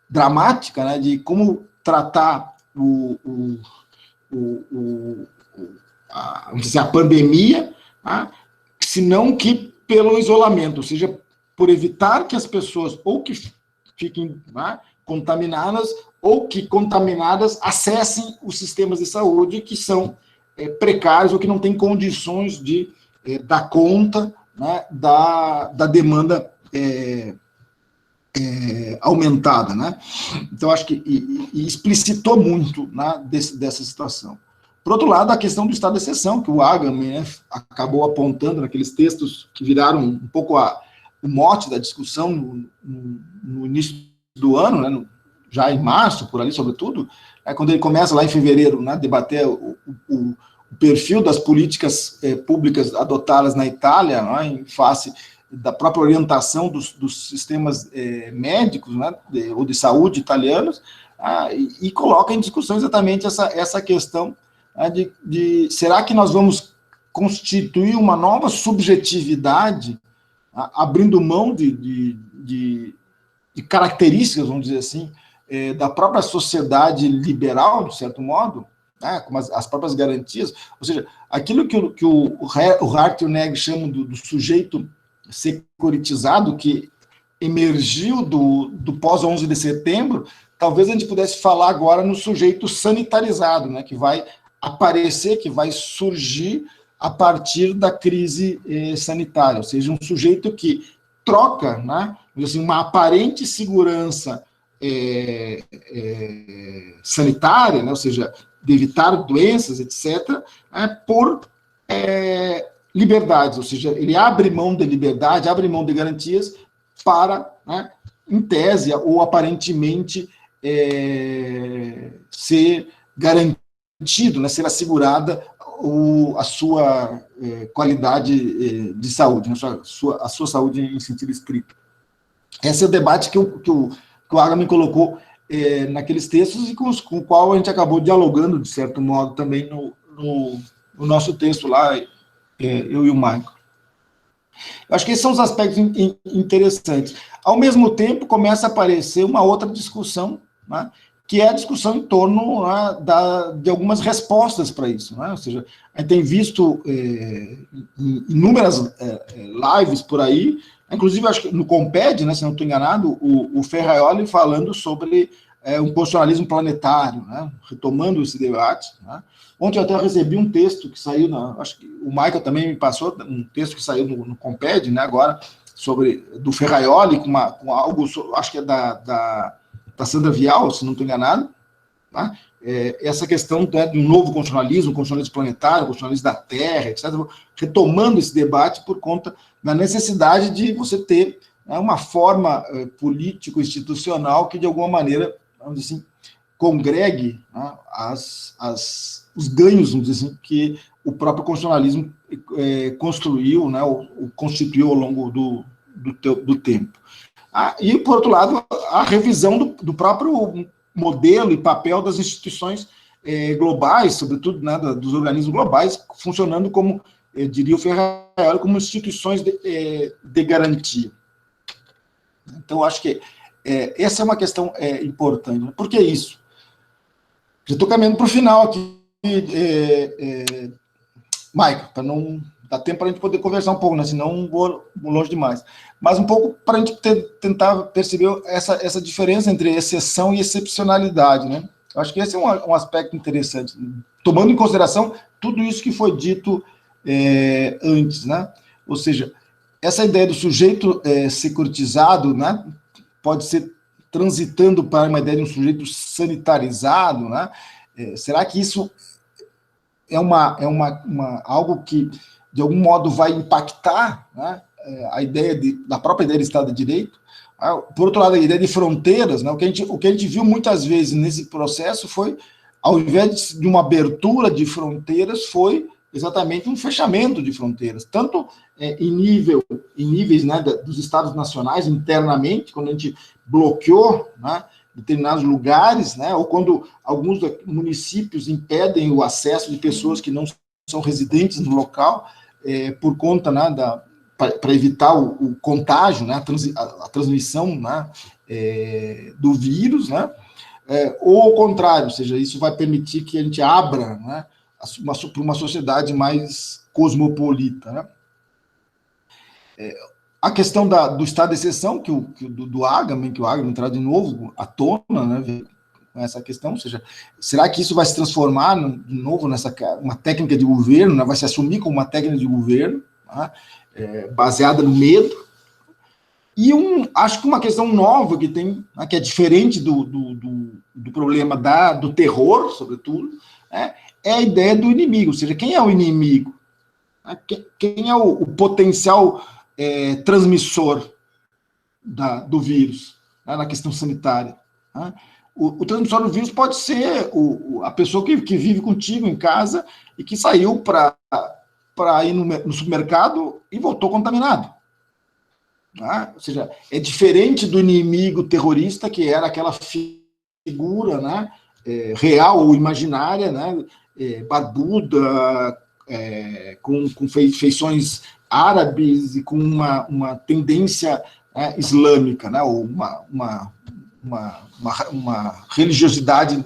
dramática, né, de como tratar vamos dizer, a pandemia, né, senão que pelo isolamento, ou seja, por evitar que as pessoas ou que fiquem, né, contaminadas, ou que contaminadas acessem os sistemas de saúde que são precários ou que não têm condições de dar conta, né, da demanda aumentada, né? Então, acho que explicitou muito, né, dessa situação. Por outro lado, a questão do estado de exceção, que o Agamben, né, acabou apontando naqueles textos que viraram um pouco o mote da discussão no início do ano, né, já em março, por ali, sobretudo, quando ele começa lá em fevereiro, né, debater o perfil das políticas públicas adotadas na Itália, né, em face da própria orientação dos sistemas médicos, né, ou de saúde italianos, e coloca em discussão exatamente essa questão, né, de será que nós vamos constituir uma nova subjetividade, abrindo mão de características, vamos dizer assim, da própria sociedade liberal, de certo modo, né, como as próprias garantias, ou seja, aquilo que o Hart e o Neg chamam do sujeito securitizado, que emergiu do pós-11 de setembro, talvez a gente pudesse falar agora no sujeito sanitarizado, né, que vai aparecer, que vai surgir a partir da crise sanitária, ou seja, um sujeito que troca, né, assim, uma aparente segurança sanitária, né, ou seja, de evitar doenças, etc., por liberdades, ou seja, ele abre mão de liberdade, abre mão de garantias para, né, em tese, ou aparentemente, ser garantido, né, ser assegurada a sua qualidade de saúde, né, a sua saúde em sentido estrito. Esse é o debate que o Agamben colocou naqueles textos e com o qual a gente acabou dialogando, de certo modo, também no nosso texto lá, eu e o Michael. Eu acho que esses são os aspectos interessantes. Ao mesmo tempo, começa a aparecer uma outra discussão, né, que é a discussão em torno, né, de algumas respostas para isso, né? Ou seja, a gente tem visto inúmeras lives por aí, inclusive, acho que no Comped, né, se não estou enganado, o Ferraioli falando sobre um posicionalismo planetário, né, retomando esse debate, né. Ontem eu até recebi um texto que saiu, acho que o Michael também me passou, um texto que saiu no Comped, né, agora, do Ferraioli, com algo, acho que é da Sandra Vial, se não estou enganado, tá? Essa questão, né, de um novo constitucionalismo planetário, constitucionalismo da Terra, etc., retomando esse debate por conta da necessidade de você ter, né, uma forma político-institucional que, de alguma maneira, vamos dizer assim, congregue, né, os ganhos, vamos dizer assim, que o próprio constitucionalismo construiu, né, ou constituiu ao longo do tempo. E, por outro lado, a revisão do próprio modelo e papel das instituições globais, sobretudo, né, dos organismos globais, funcionando como, diria o Ferraioli, como instituições de garantia. Então, acho que essa é uma questão importante. Por que isso? Já estou caminhando para o final aqui, Michael, para não dar tempo para a gente poder conversar um pouco, né? Senão vou longe demais. Mas um pouco para a gente tentar perceber essa diferença entre exceção e excepcionalidade, né? Eu acho que esse é um aspecto interessante, tomando em consideração tudo isso que foi dito antes, né? Ou seja, essa ideia do sujeito securitizado, né, pode ser transitando para uma ideia de um sujeito sanitarizado, né? Será que isso é algo que, de algum modo, vai impactar, né, a ideia da própria ideia de Estado de Direito? Por outro lado, a ideia de fronteiras, né, o que a gente viu muitas vezes nesse processo foi, ao invés de uma abertura de fronteiras, foi exatamente um fechamento de fronteiras, tanto em níveis, né, dos estados nacionais, internamente, quando a gente bloqueou, né, determinados lugares, né, ou quando alguns municípios impedem o acesso de pessoas que não são residentes no local, por conta, né, para evitar o contágio, né, a transmissão, né, do vírus, né, ou ao contrário, ou seja, isso vai permitir que a gente abra, né, para uma sociedade mais cosmopolita, né. A questão do estado de exceção, do Agamben, que o Agamben traz de novo à tona, né, essa questão, ou seja, será que isso vai se transformar de novo nessa uma técnica de governo, né, vai se assumir como uma técnica de governo, né, baseada no medo? E acho que uma questão nova que tem, né, que é diferente do problema do terror, sobretudo, né, é a ideia do inimigo, ou seja, quem é o inimigo? Quem é o potencial transmissor do vírus, né, na questão sanitária, né? O transmissor do vírus pode ser a pessoa que vive contigo em casa e que saiu para ir no supermercado e voltou contaminado. Né? Ou seja, é diferente do inimigo terrorista, que era aquela figura, né, real ou imaginária, né, barbuda, com feições árabes e com uma tendência islâmica, né, ou uma religiosidade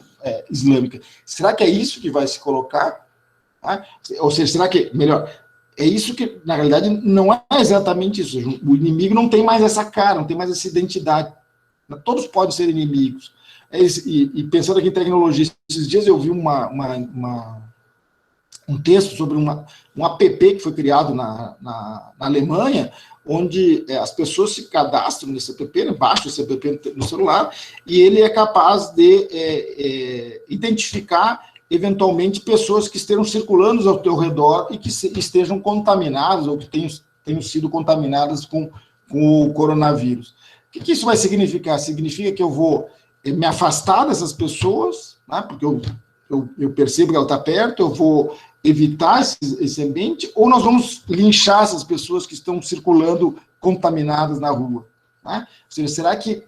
islâmica. Será que é isso que vai se colocar? Né? Ou seja, será que, melhor, é isso que, na realidade, não é exatamente isso. O inimigo não tem mais essa cara, não tem mais essa identidade. Todos podem ser inimigos. E pensando aqui em tecnologia, esses dias eu vi um texto sobre um app que foi criado na Alemanha, onde as pessoas se cadastram nesse app, né, baixam esse app no celular, e ele é capaz de identificar, eventualmente, pessoas que estejam circulando ao teu redor e que estejam contaminadas ou que tenham sido contaminadas com o coronavírus. O que isso vai significar? Significa que eu vou me afastar dessas pessoas, né, porque eu percebo que ela está perto, eu vou evitar esse ambiente, ou nós vamos linchar essas pessoas que estão circulando contaminadas na rua, né? Ou seja, será que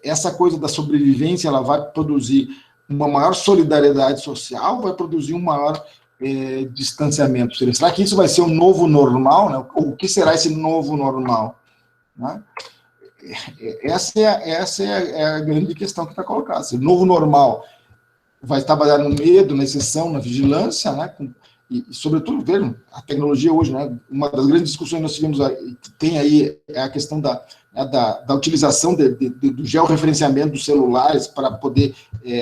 essa coisa da sobrevivência ela vai produzir uma maior solidariedade social, vai produzir um maior distanciamento? Ou seja, será que isso vai ser um novo normal, né? Ou o que será esse novo normal? Né? Essa é a grande questão que está colocada. O novo normal vai estar baseado no medo, na exceção, na vigilância, né? E sobretudo, vejam, a tecnologia hoje, né? Uma das grandes discussões que nós tivemos, que tem aí, é a questão da utilização do georreferenciamento dos celulares para poder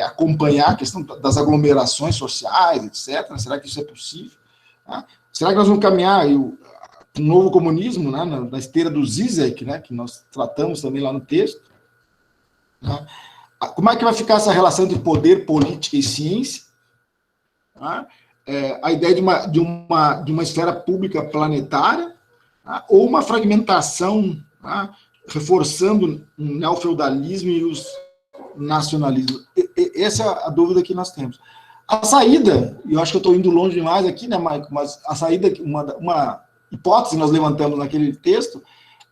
acompanhar a questão das aglomerações sociais, etc. Será que isso é possível? Né? Será que nós vamos caminhar um novo comunismo, né? Na esteira do Zizek, né? Que nós tratamos também lá no texto? Né? Como é que vai ficar essa relação de poder, política e ciência? Né? A ideia de uma esfera pública planetária, né? Ou uma fragmentação, né? Reforçando o neofeudalismo e os nacionalismos. Essa é a dúvida que nós temos. A saída, eu acho que eu estou indo longe demais aqui, né, Maico? Mas a saída, uma hipótese que nós levantamos naquele texto,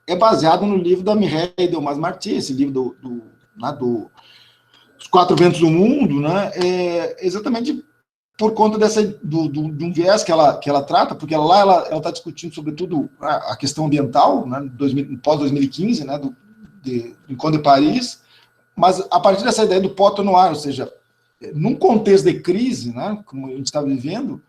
é baseada no livro da Mireille Delmas-Marty, esse livro Os Quatro Ventos do Mundo, né, exatamente por conta de um viés que ela trata, porque ela está discutindo, sobretudo, a questão ambiental, né, pós-2015, né, do Encontro de Paris, mas a partir dessa ideia do pote no ar, ou seja, num contexto de crise, né, como a gente está vivendo,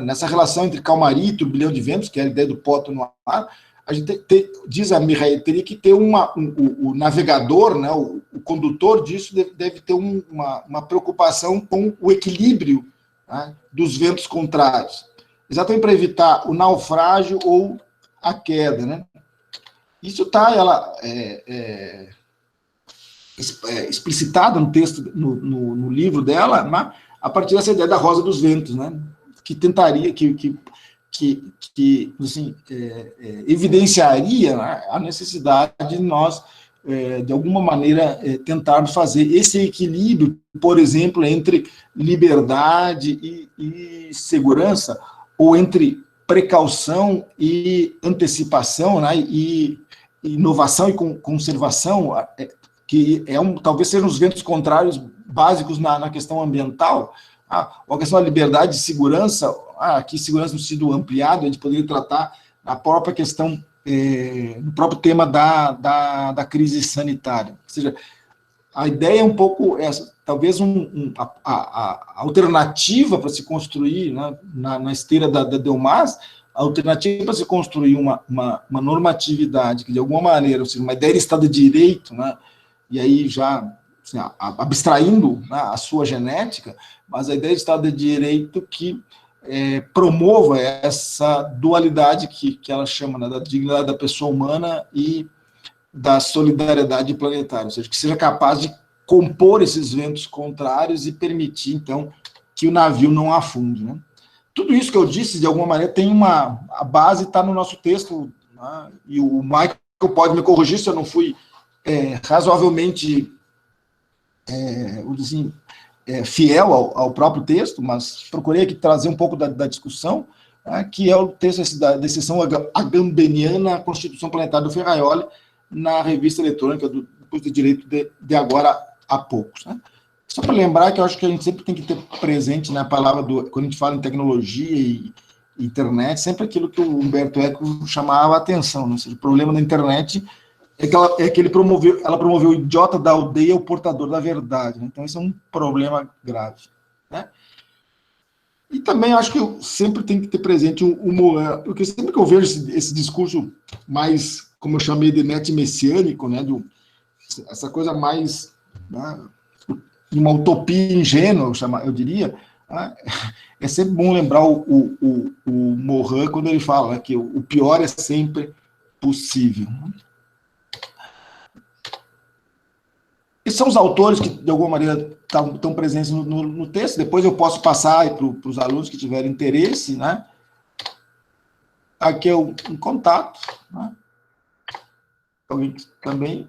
nessa relação entre calmaria e turbilhão de ventos, que é a ideia do pote no ar, a gente diz a Mireille, teria que ter o navegador, né, o condutor disso deve ter uma preocupação com o equilíbrio, né, dos ventos contrários, exatamente para evitar o naufrágio ou a queda, né? Isso está explicitado no texto, no livro dela, né, a partir dessa ideia da rosa dos ventos, né, que tentaria, que assim, evidenciaria, né, a necessidade de nós, de alguma maneira, tentarmos fazer esse equilíbrio, por exemplo, entre liberdade e segurança, ou entre precaução e antecipação, né, e inovação e conservação, que talvez sejam os ventos contrários básicos na questão ambiental. A questão da liberdade e segurança, aqui segurança no sentido ampliado, a gente poderia tratar a própria questão no próprio tema da crise sanitária. Ou seja, a ideia é um pouco essa, talvez a alternativa para se construir, né, na esteira da Delmas, a alternativa para se construir uma normatividade que, de alguma maneira, ou seja, uma ideia de Estado de Direito, né, e aí já assim, abstraindo, né, a sua genética, mas a ideia de Estado de Direito que promova essa dualidade que ela chama, né, da dignidade da pessoa humana e da solidariedade planetária, ou seja, que seja capaz de compor esses ventos contrários e permitir, então, que o navio não afunde, né? Tudo isso que eu disse, de alguma maneira, tem a base está no nosso texto, né? E o Michael pode me corrigir se eu não fui razoavelmente assim, fiel ao próprio texto, mas procurei aqui trazer um pouco da discussão, que é o texto da decisão agambeniana à Constituição Planetária do Ferraioli, na revista eletrônica do Curso de Direito de agora há poucos. Né? Só para lembrar que eu acho que a gente sempre tem que ter presente, né, a palavra quando a gente fala em tecnologia e internet, sempre aquilo que o Humberto Eco chamava a atenção. Né? Ou seja, o problema da internet é que ela promoveu o idiota da aldeia, o portador da verdade. Né? Então, isso é um problema grave. Né? E também acho que eu sempre tenho que ter presente o Morin, porque sempre que eu vejo esse discurso mais, como eu chamei de net messiânico, né, essa coisa mais, né, uma utopia ingênua, eu diria, né, é sempre bom lembrar o Morin quando ele fala, né, que o pior é sempre possível. Esses são os autores que, de alguma maneira, estão presentes no texto. Depois eu posso passar para os alunos que tiverem interesse, né? Aqui é um contato, né? Também.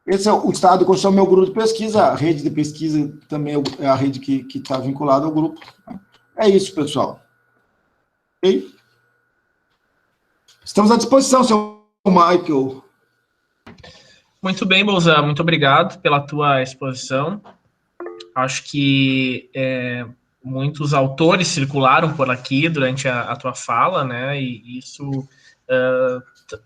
Esse é o Estado de Constituição, meu grupo de pesquisa. A rede de pesquisa também é a rede que está vinculada ao grupo. É isso, pessoal. Ok? Estamos à disposição, senhor Michael. Muito bem, Bolzan, muito obrigado pela tua exposição. Acho que muitos autores circularam por aqui durante a tua fala, né? E isso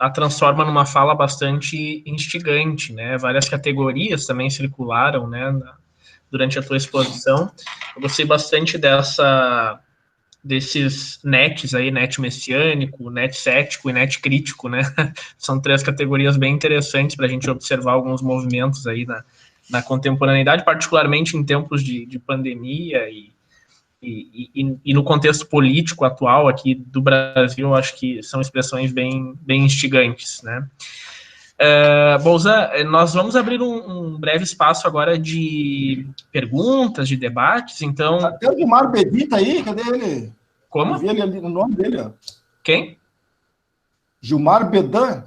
a transforma numa fala bastante instigante, né? Várias categorias também circularam, né, durante a tua exposição. Eu gostei bastante desses nets aí, net messiânico, net cético e net crítico, né? São 3 categorias bem interessantes para a gente observar alguns movimentos aí na contemporaneidade, particularmente em tempos de pandemia e no contexto político atual aqui do Brasil. Acho que são expressões bem instigantes, né? Bolzan, nós vamos abrir um breve espaço agora de perguntas, de debates, então... Até o Gilmar Bedin tá aí, cadê ele? Como? Eu vi ele ali no nome dele, ó. Quem? Gilmar Bedin.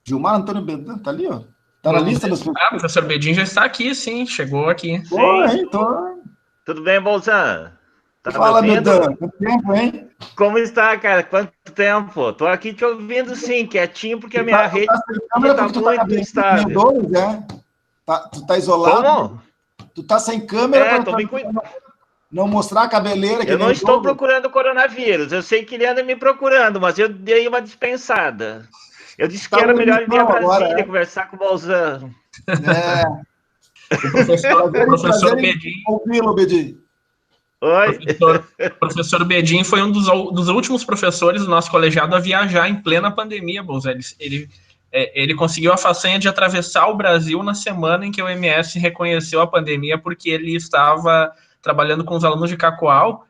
Gilmar Antônio Bedin, tá ali, ó. Tá na lista das pessoas. O professor Bedin já está aqui, sim, chegou aqui. Pô, hein, tô... Tudo bem, Bolzan? Tá Fala, Bedin, quanto tempo, hein? Como está, cara? Quanto tempo? Tô aqui te ouvindo, sim, quietinho, porque a minha rede tá muito instável. Tu tá isolado? Como? Tu tá sem câmera? Tô me cuidando. Não mostrar a cabeleira? Eu não estou procurando coronavírus. Eu sei que ele anda me procurando, mas eu dei uma dispensada. Eu disse que era melhor ir a Brasília conversar com o Bolzan. O professor Bedin. Ouvi-lo, Bedin. Oi? Professor Bedin foi um dos últimos professores do nosso colegiado a viajar em plena pandemia, Bolzan. Ele conseguiu a façanha de atravessar o Brasil na semana em que o MS reconheceu a pandemia, porque ele estava trabalhando com os alunos de Cacoal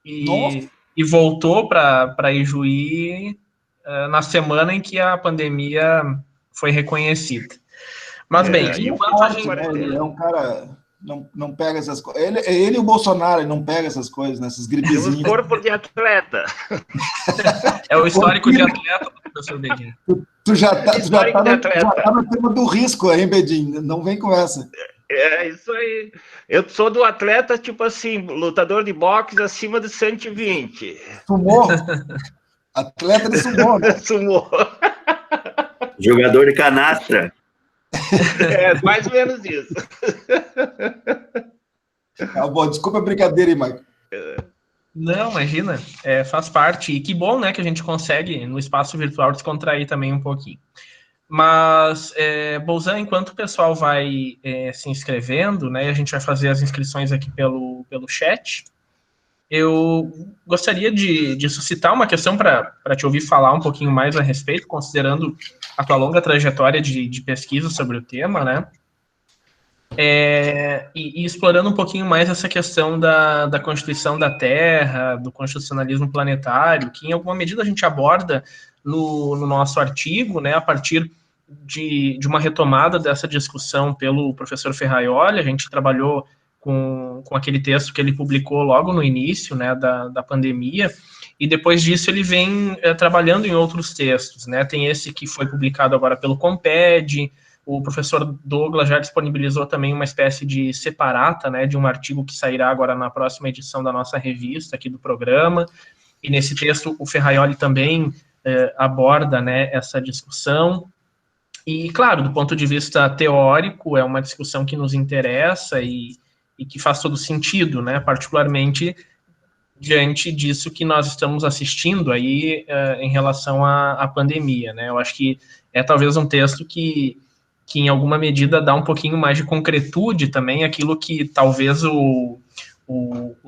e voltou para Ijuí na semana em que a pandemia foi reconhecida. Mas bem, enquanto a gente... Ele é um cara... Não pega essas coisas. Ele e o Bolsonaro não pega essas coisas, né? Essas gripezinhas. Temos corpo de atleta. É o histórico de atleta do professor Bedin. Tu já tá no tema do risco, hein, Bedin? Não vem com essa. É isso aí. Eu sou do atleta, tipo assim, lutador de boxe acima de 120. Sumô? Atleta de sumô, né? Sumô. Jogador de canastra. Mais ou menos isso. Bom, desculpa a brincadeira aí, Mike. Não, imagina, faz parte. E que bom, né, que a gente consegue, no espaço virtual, descontrair também um pouquinho. Mas, Bolzan, enquanto o pessoal vai se inscrevendo, né, a gente vai fazer as inscrições aqui pelo chat, eu gostaria de suscitar uma questão para te ouvir falar um pouquinho mais a respeito, considerando a tua longa trajetória de pesquisa sobre o tema, né? E explorando um pouquinho mais essa questão da Constituição da Terra, do constitucionalismo planetário, que em alguma medida a gente aborda no nosso artigo, né, a partir de uma retomada dessa discussão pelo professor Ferraioli. A gente trabalhou com aquele texto que ele publicou logo no início, né, da pandemia, e depois disso ele vem trabalhando em outros textos, né, tem esse que foi publicado agora pelo Comped. O professor Douglas já disponibilizou também uma espécie de separata, né, de um artigo que sairá agora na próxima edição da nossa revista aqui do programa, e nesse texto o Ferraioli também aborda, né, essa discussão. E, claro, do ponto de vista teórico, é uma discussão que nos interessa e que faz todo sentido, né, particularmente diante disso que nós estamos assistindo aí em relação à pandemia, né. Eu acho que é talvez um texto que em alguma medida dá um pouquinho mais de concretude também, aquilo que talvez o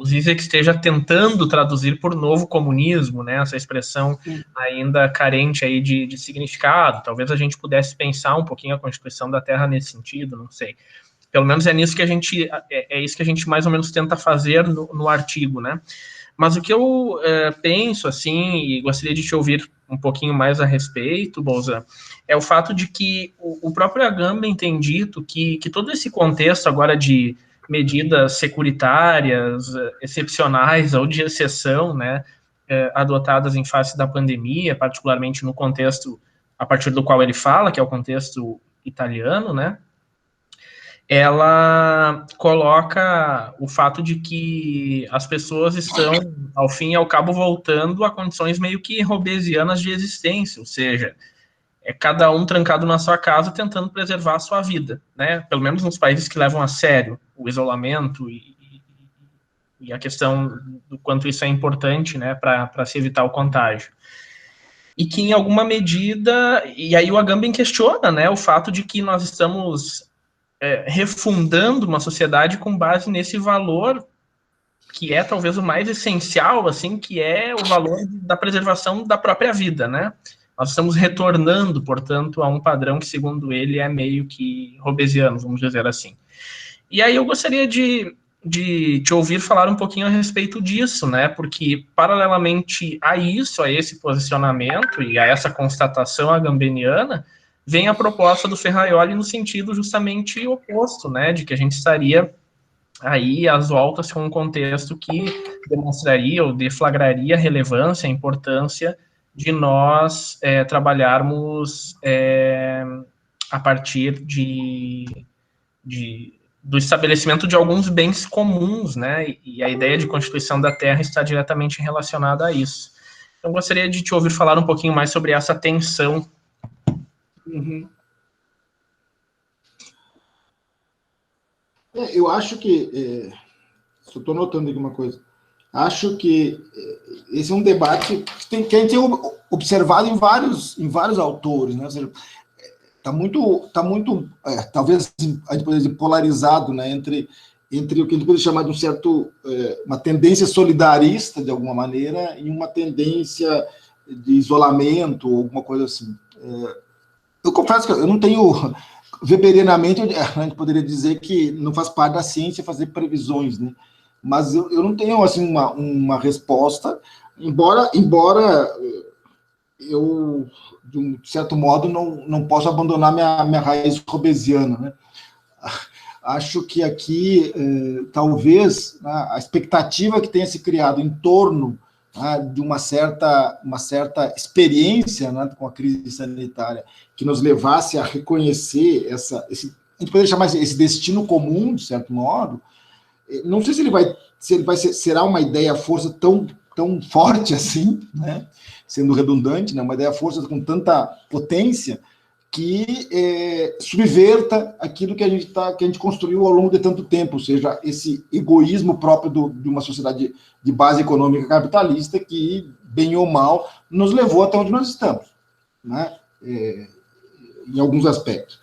Zizek esteja tentando traduzir por novo comunismo, né, essa expressão ainda carente aí de significado. Talvez a gente pudesse pensar um pouquinho a Constituição da Terra nesse sentido, não sei. Pelo menos é nisso que isso que a gente mais ou menos tenta fazer no artigo, né. Mas o que eu penso, assim, e gostaria de te ouvir um pouquinho mais a respeito, Bolzan, é o fato de que o próprio Agamben tem dito que todo esse contexto agora de medidas securitárias, excepcionais ou de exceção, né, adotadas em face da pandemia, particularmente no contexto a partir do qual ele fala, que é o contexto italiano, né, ela coloca o fato de que as pessoas estão, ao fim e ao cabo, voltando a condições meio que robesianas de existência, ou seja, cada um trancado na sua casa tentando preservar a sua vida, né? Pelo menos nos países que levam a sério o isolamento e a questão do quanto isso é importante, né, para se evitar o contágio. E que, em alguma medida, e aí o Agamben questiona, né, o fato de que nós estamos refundando uma sociedade com base nesse valor que é talvez o mais essencial, assim, que é o valor da preservação da própria vida, né? Nós estamos retornando, portanto, a um padrão que, segundo ele, é meio que robesiano, vamos dizer assim. E aí eu gostaria de te ouvir falar um pouquinho a respeito disso, né? Porque, paralelamente a isso, a esse posicionamento e a essa constatação agambeniana, vem a proposta do Ferraioli no sentido justamente oposto, né? De que a gente estaria aí às voltas com um contexto que demonstraria ou deflagraria a relevância, a importância de nós trabalharmos a partir do estabelecimento de alguns bens comuns, né? E a ideia de Constituição da Terra está diretamente relacionada a isso. Então, gostaria de te ouvir falar um pouquinho mais sobre essa tensão. Uhum. Eu acho que, só estou notando aqui uma coisa, acho que esse é um debate que a gente tem observado em vários autores, né? Ou seja, está muito talvez a gente poderia dizer polarizado, né? Entre o que a gente poderia chamar de uma tendência solidarista, de alguma maneira, e uma tendência de isolamento, alguma coisa assim. Eu confesso que eu não tenho... Weberianamente, a gente poderia dizer que não faz parte da ciência fazer previsões, né? Mas eu não tenho assim uma resposta, embora eu, de um certo modo, não posso abandonar minha raiz robesiana, né? Acho que aqui, talvez, a expectativa que tenha se criado em torno de uma certa experiência, né, com a crise sanitária, que nos levasse a reconhecer a gente poderia chamar esse destino comum, de certo modo. Não sei se ele será uma ideia-força tão forte assim, né, sendo redundante, né, uma ideia-força com tanta potência, que subverta aquilo que a gente construiu ao longo de tanto tempo, ou seja, esse egoísmo próprio de uma sociedade de base econômica capitalista que, bem ou mal, nos levou até onde nós estamos, né? Em alguns aspectos.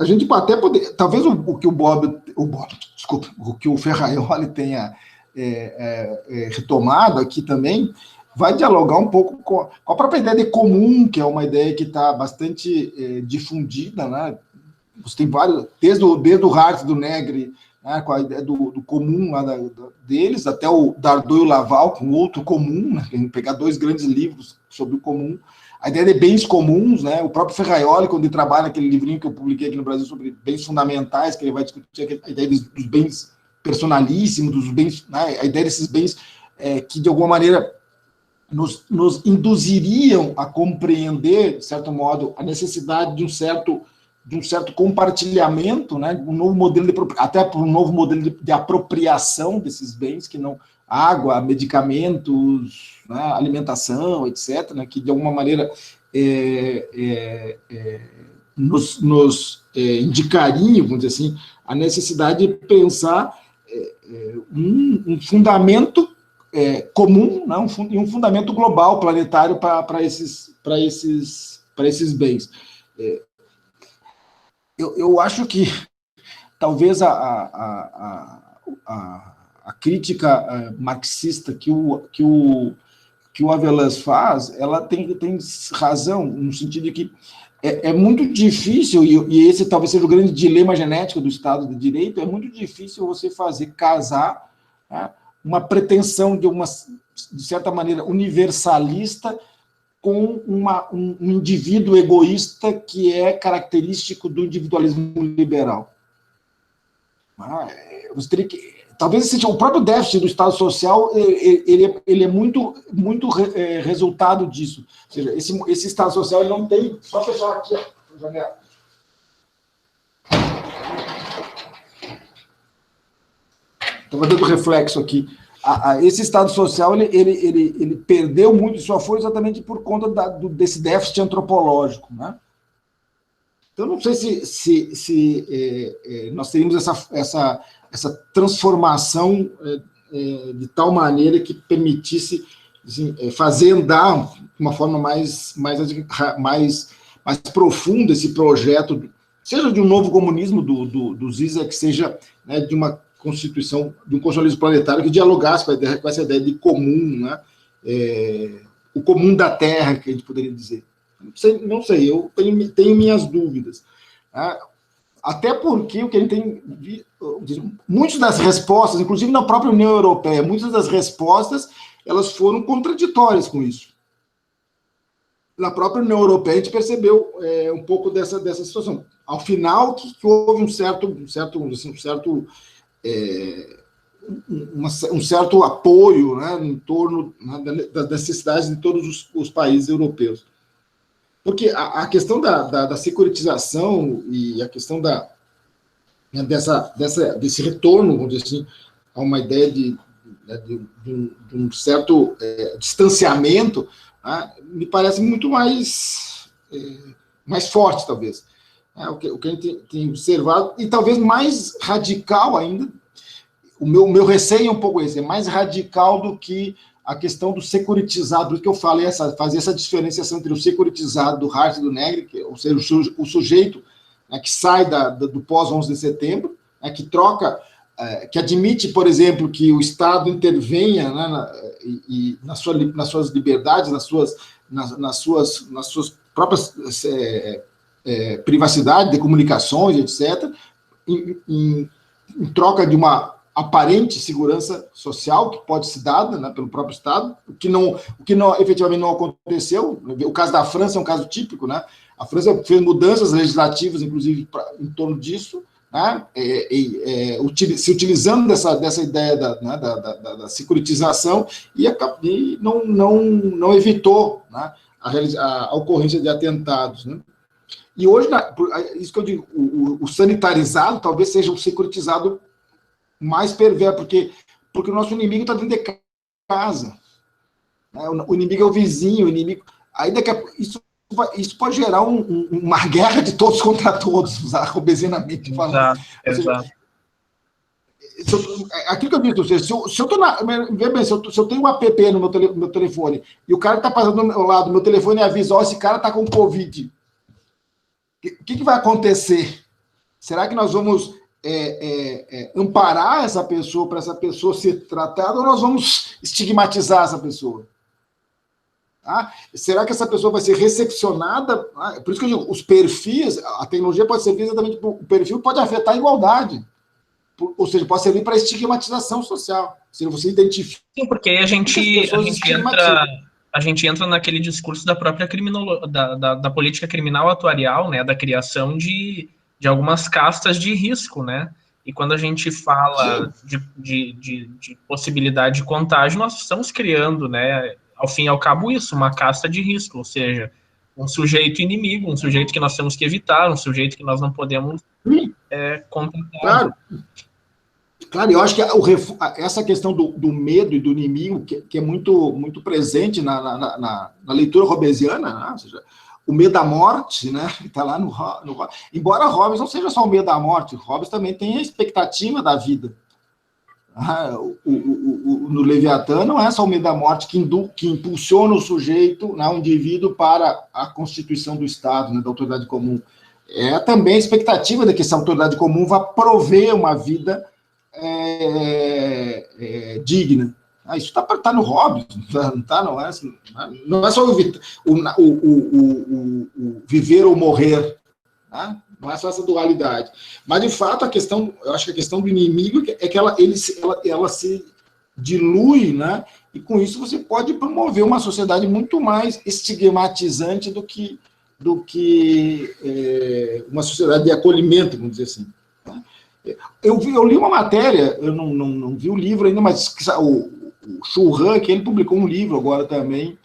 A gente até poder, talvez o que o que o Ferraioli tenha retomado aqui também, vai dialogar um pouco com a própria ideia de comum, que é uma ideia que está bastante difundida, né? Você tem vários, desde o Hart do Negri, né, com a ideia do comum lá deles, até o Dardot e o Laval com outro comum, né? Pegar dois grandes livros sobre o comum, a ideia de bens comuns, né? O próprio Ferraioli, quando ele trabalha naquele livrinho que eu publiquei aqui no Brasil sobre bens fundamentais, que ele vai discutir a ideia dos bens personalíssimos, dos bens, né? A ideia desses bens que, de alguma maneira, nos induziriam a compreender, de certo modo, a necessidade de um certo compartilhamento, né? Um novo modelo até para um novo modelo de apropriação desses bens, que não água, medicamentos, né? Alimentação, etc., né? Que de alguma maneira nos indicariam, vamos dizer assim, a necessidade de pensar um fundamento comum, né, um fundamento global, planetário, para esses bens. Eu acho que talvez a crítica marxista que o Havelange faz, ela tem razão, no sentido de que é muito difícil, e esse talvez seja o grande dilema genético do Estado de Direito, é muito difícil você casar, né, uma pretensão de certa maneira, universalista com um indivíduo egoísta que é característico do individualismo liberal. Você teria que, talvez o próprio déficit do Estado Social ele é muito resultado disso. Ou seja, esse Estado Social ele não tem... Só fechar aqui a janela. Estava dando reflexo aqui. Esse Estado Social ele perdeu muito de sua força exatamente por conta desse déficit antropológico, né? Então, não sei se nós teríamos essa transformação de tal maneira que permitisse, assim, fazer andar de uma forma mais profunda esse projeto, seja de um novo comunismo do Zizek, seja, né, de uma constituição, de um constitucionalismo planetário que dialogasse com essa ideia de comum, né? O comum da Terra, que a gente poderia dizer. Não sei, eu tenho minhas dúvidas. Né? Até porque o que a gente tem... Muitas das respostas, inclusive na própria União Europeia, muitas das respostas elas foram contraditórias com isso. Na própria União Europeia, a gente percebeu um pouco dessa situação. Ao final, que houve um certo apoio, né, em torno, né, das necessidades de todos os países europeus. Porque a questão da securitização e a questão desse retorno, vamos dizer assim, a uma ideia de um certo distanciamento, né, me parece muito mais forte, talvez. O que a gente tem observado, e talvez mais radical ainda. O meu receio é um pouco esse, é mais radical do que a questão do securitizado, por isso que eu falei, fazer essa diferenciação entre o securitizado do Hart e do Negri, ou seja, o sujeito, né, que sai do pós-11 de setembro, né, que troca, que admite, por exemplo, que o Estado intervenha, né, nas suas liberdades, nas suas próprias privacidade de comunicações, etc., em troca de uma aparente segurança social que pode ser dada, né, pelo próprio Estado, o que efetivamente não aconteceu. O caso da França é um caso típico, né? A França fez mudanças legislativas, inclusive, em torno disso, né, se utilizando dessa ideia da securitização e não evitou, né, a ocorrência de atentados, né? E hoje, isso que eu digo, o sanitarizado talvez seja um securitizado mais perverso, porque o nosso inimigo está dentro de casa. Né? O inimigo é o vizinho, o inimigo... Aí isso isso pode gerar uma guerra de todos contra todos, robezianamente falando. Exato. Aquilo que eu disse, se eu tenho um app no meu telefone e o cara está passando do meu lado, meu telefone avisa, esse cara está com Covid, o que vai acontecer? Será que nós vamos amparar essa pessoa para essa pessoa ser tratada ou nós vamos estigmatizar essa pessoa? Será que essa pessoa vai ser recepcionada? Por isso que eu digo, os perfis, a tecnologia pode servir exatamente, o perfil pode afetar a igualdade, ou seja, pode servir para estigmatização social. Se você identifica... Sim, porque a gente entra naquele discurso da própria da política criminal atuarial, né, da criação de algumas castas de risco, né? E quando a gente fala de possibilidade de contágio, nós estamos criando, né, ao fim e ao cabo isso, uma casta de risco, ou seja, um sujeito inimigo, um sujeito que nós temos que evitar, um sujeito que nós não podemos contatar. Claro, eu acho que essa questão do medo e do inimigo, que é muito, muito presente na leitura hobbesiana, né? Ou seja, o medo da morte, né? Está lá no embora Hobbes não seja só o medo da morte, Hobbes também tem a expectativa da vida. No Leviatã não é só o medo da morte que impulsiona o sujeito, né, o indivíduo, para a constituição do Estado, né, da autoridade comum. É também a expectativa de que essa autoridade comum vá prover uma vida digna. Isso está no Hobbes, não é só o viver ou morrer, né? Não é só essa dualidade. Mas, de fato, eu acho que a questão do inimigo é que ela se dilui, né? E com isso você pode promover uma sociedade muito mais estigmatizante do que uma sociedade de acolhimento, vamos dizer assim. Eu li uma matéria, eu não vi o livro ainda, mas o Churran, que ele publicou um livro agora também,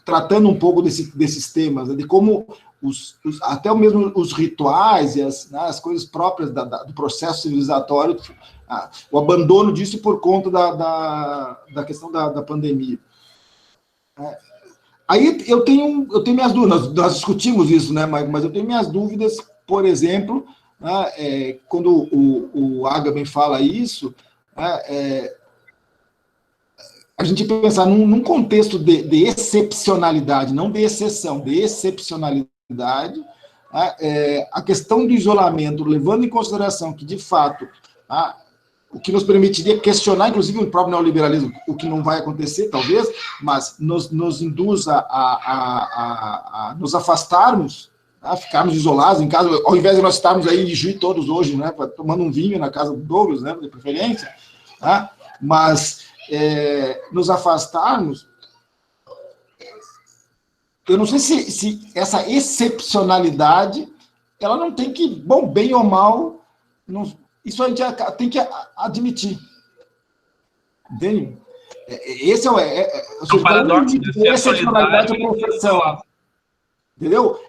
tratando um pouco desses temas, né, de como até mesmo os rituais e as coisas próprias do processo civilizatório, o abandono disso por conta da questão da pandemia. Aí eu tenho minhas dúvidas, nós discutimos isso, né, mas eu tenho minhas dúvidas, por exemplo, quando o Agamben fala isso, a gente pensar num contexto de excepcionalidade, não de exceção, de excepcionalidade, a questão do isolamento, levando em consideração que, de fato, o que nos permitiria questionar, inclusive, o próprio neoliberalismo, o que não vai acontecer, talvez, mas nos induz a nos afastarmos, ficarmos isolados em casa, ao invés de nós estarmos aí de Juí todos hoje, né, tomando um vinho na casa do Douglas, né, de preferência, mas nos afastarmos. Eu não sei se essa excepcionalidade, ela não tem que, bem ou mal, isso a gente tem que admitir. Entende? Esse o paradoxo de excepcionalidade ou profissão. Entendeu?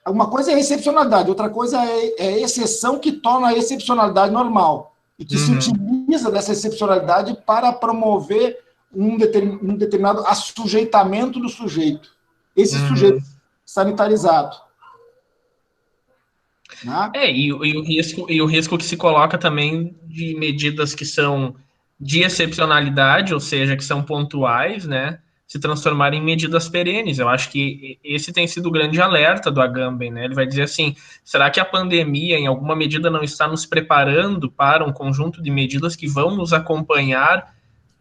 Uma coisa é excepcionalidade, outra coisa é a exceção que torna a excepcionalidade normal e que se utiliza dessa excepcionalidade para promover um determinado assujeitamento do sujeito. Esse sujeito sanitarizado. Né? E o risco que se coloca também de medidas que são de excepcionalidade, ou seja, que são pontuais, né, se transformarem em medidas perenes. Eu acho que esse tem sido o grande alerta do Agamben, né? Ele vai dizer assim, será que a pandemia, em alguma medida, não está nos preparando para um conjunto de medidas que vão nos acompanhar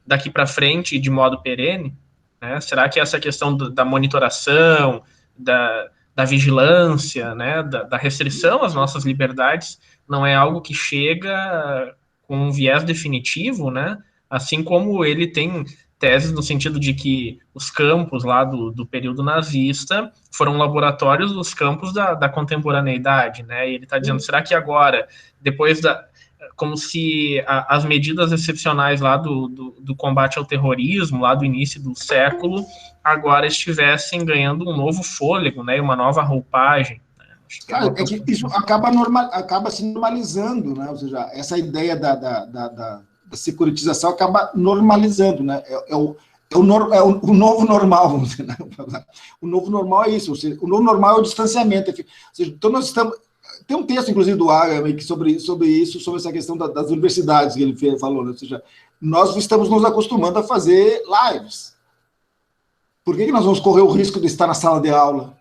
daqui para frente de modo perene? Né? Será que essa questão da monitoração, da vigilância, né, da restrição às nossas liberdades, não é algo que chega com um viés definitivo, né? Assim como ele tem teses no sentido de que os campos lá do período nazista foram laboratórios dos campos da contemporaneidade, né? E ele está dizendo, será que agora, depois como se as medidas excepcionais lá do combate ao terrorismo, lá do início do século, agora estivessem ganhando um novo fôlego, né, uma nova roupagem. Claro, é que isso acaba se normalizando, né? Ou seja, essa ideia da securitização acaba normalizando, né? É o novo normal, vamos dizer, né? O novo normal é isso, ou seja, o novo normal é o distanciamento. Ou seja, então nós estamos... Tem um texto, inclusive, do Agamben sobre isso, sobre essa questão das universidades que ele falou, né? Ou seja, nós estamos nos acostumando a fazer lives. Por que nós vamos correr o risco de estar na sala de aula?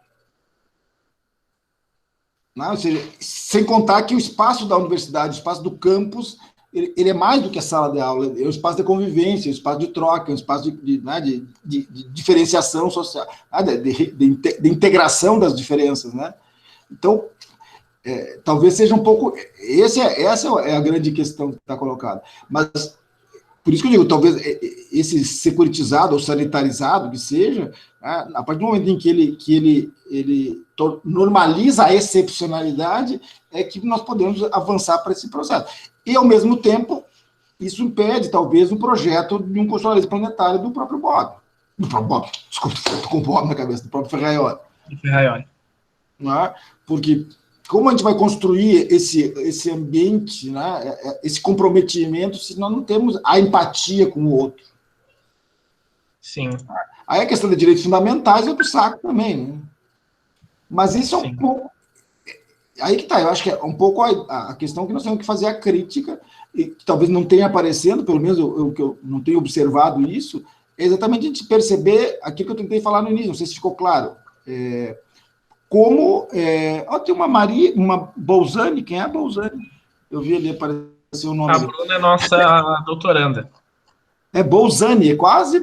Não, ou seja, sem contar que o espaço da universidade, o espaço do campus, ele é mais do que a sala de aula, é um espaço de convivência, é um espaço de troca, é um espaço de diferenciação social, de integração das diferenças, né? Então, talvez seja um pouco... Essa é a grande questão que está colocada. Mas, por isso que eu digo, talvez esse securitizado ou sanitarizado que seja, a partir do momento em que ele normaliza a excepcionalidade, é que nós podemos avançar para esse processo. E, ao mesmo tempo, isso impede, talvez, um projeto de um constitucionalismo planetário do próprio Bob. Desculpa, estou com o Bob na cabeça, do próprio Ferraioli. Porque... Como a gente vai construir esse ambiente, né, esse comprometimento, se nós não temos a empatia com o outro? Sim. Aí a questão de direitos fundamentais é do saco também, né? Mas isso é um pouco... Aí que tá, eu acho que é um pouco a questão que nós temos que fazer a crítica, e que talvez não tenha aparecendo, pelo menos que eu não tenho observado isso, é exatamente a gente perceber aquilo que eu tentei falar no início, não sei se ficou claro. Como... tem uma Bolzani, quem é a Bolzani? Eu vi ali aparecer o nome. A Bruna é nossa doutoranda. É Bolzani, é quase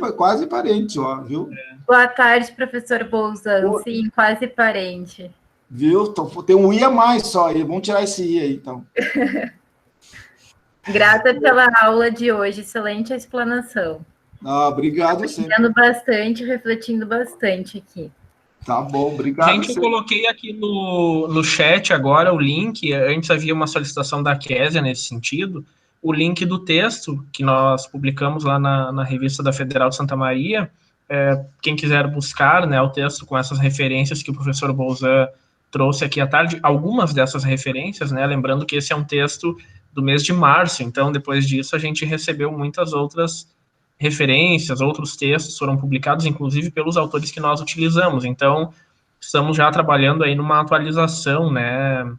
parente, ó, viu? Boa tarde, professor Bolzani. Sim, quase parente. Viu? Então, tem um I a mais só, aí. Vamos tirar esse I aí, então. Grata pela aula de hoje, excelente a explanação. Obrigado, você. Refletindo bastante aqui. Tá bom, obrigado. Gente, eu coloquei aqui no chat agora o link, antes havia uma solicitação da Késia nesse sentido, o link do texto que nós publicamos lá na revista da Federal de Santa Maria, quem quiser buscar, né, o texto com essas referências que o professor Bolzan trouxe aqui à tarde, algumas dessas referências, né, lembrando que esse é um texto do mês de março, então depois disso a gente recebeu muitas outras referências, outros textos foram publicados, inclusive pelos autores que nós utilizamos. Então, estamos já trabalhando aí numa atualização, né,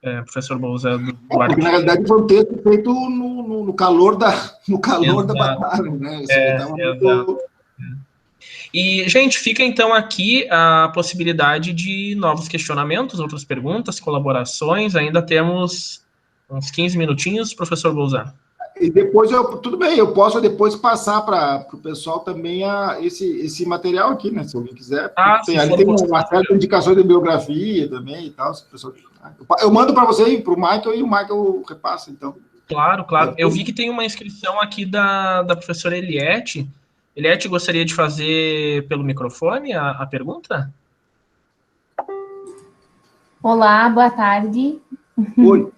professor Bolzan, do artigo. Porque, na realidade, foi um texto feito no calor da batalha, né? Exato. E, gente, fica então aqui a possibilidade de novos questionamentos, outras perguntas, colaborações. Ainda temos uns 15 minutinhos, professor Bolzan. E depois, tudo bem, eu posso depois passar para o pessoal também esse material aqui, né? Se alguém quiser. Ali tem uma série de indicações de bibliografia também e tal. Se o pessoal... Eu mando para você e para o Michael, e o Michael repassa, então. Claro. Eu vi que tem uma inscrição aqui da professora Eliette. Eliette, gostaria de fazer pelo microfone a pergunta? Olá, boa tarde. Oi.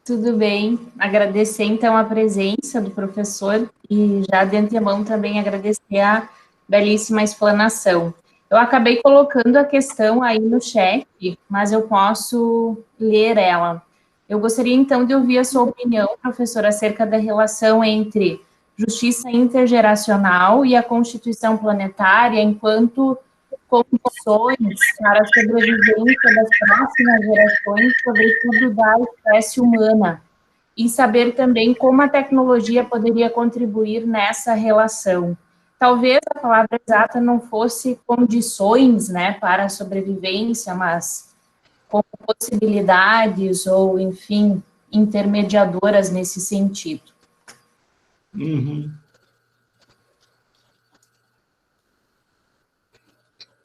Tudo bem, agradecer então a presença do professor e já de antemão também agradecer a belíssima explanação. Eu acabei colocando a questão aí no chat, mas eu posso ler ela. Eu gostaria então de ouvir a sua opinião, professor, acerca da relação entre justiça intergeracional e a Constituição planetária enquanto condições para a sobrevivência das próximas gerações, sobretudo da espécie humana, e saber também como a tecnologia poderia contribuir nessa relação. Talvez a palavra exata não fosse condições, né, para a sobrevivência, mas como possibilidades ou, enfim, intermediadoras nesse sentido. Uhum.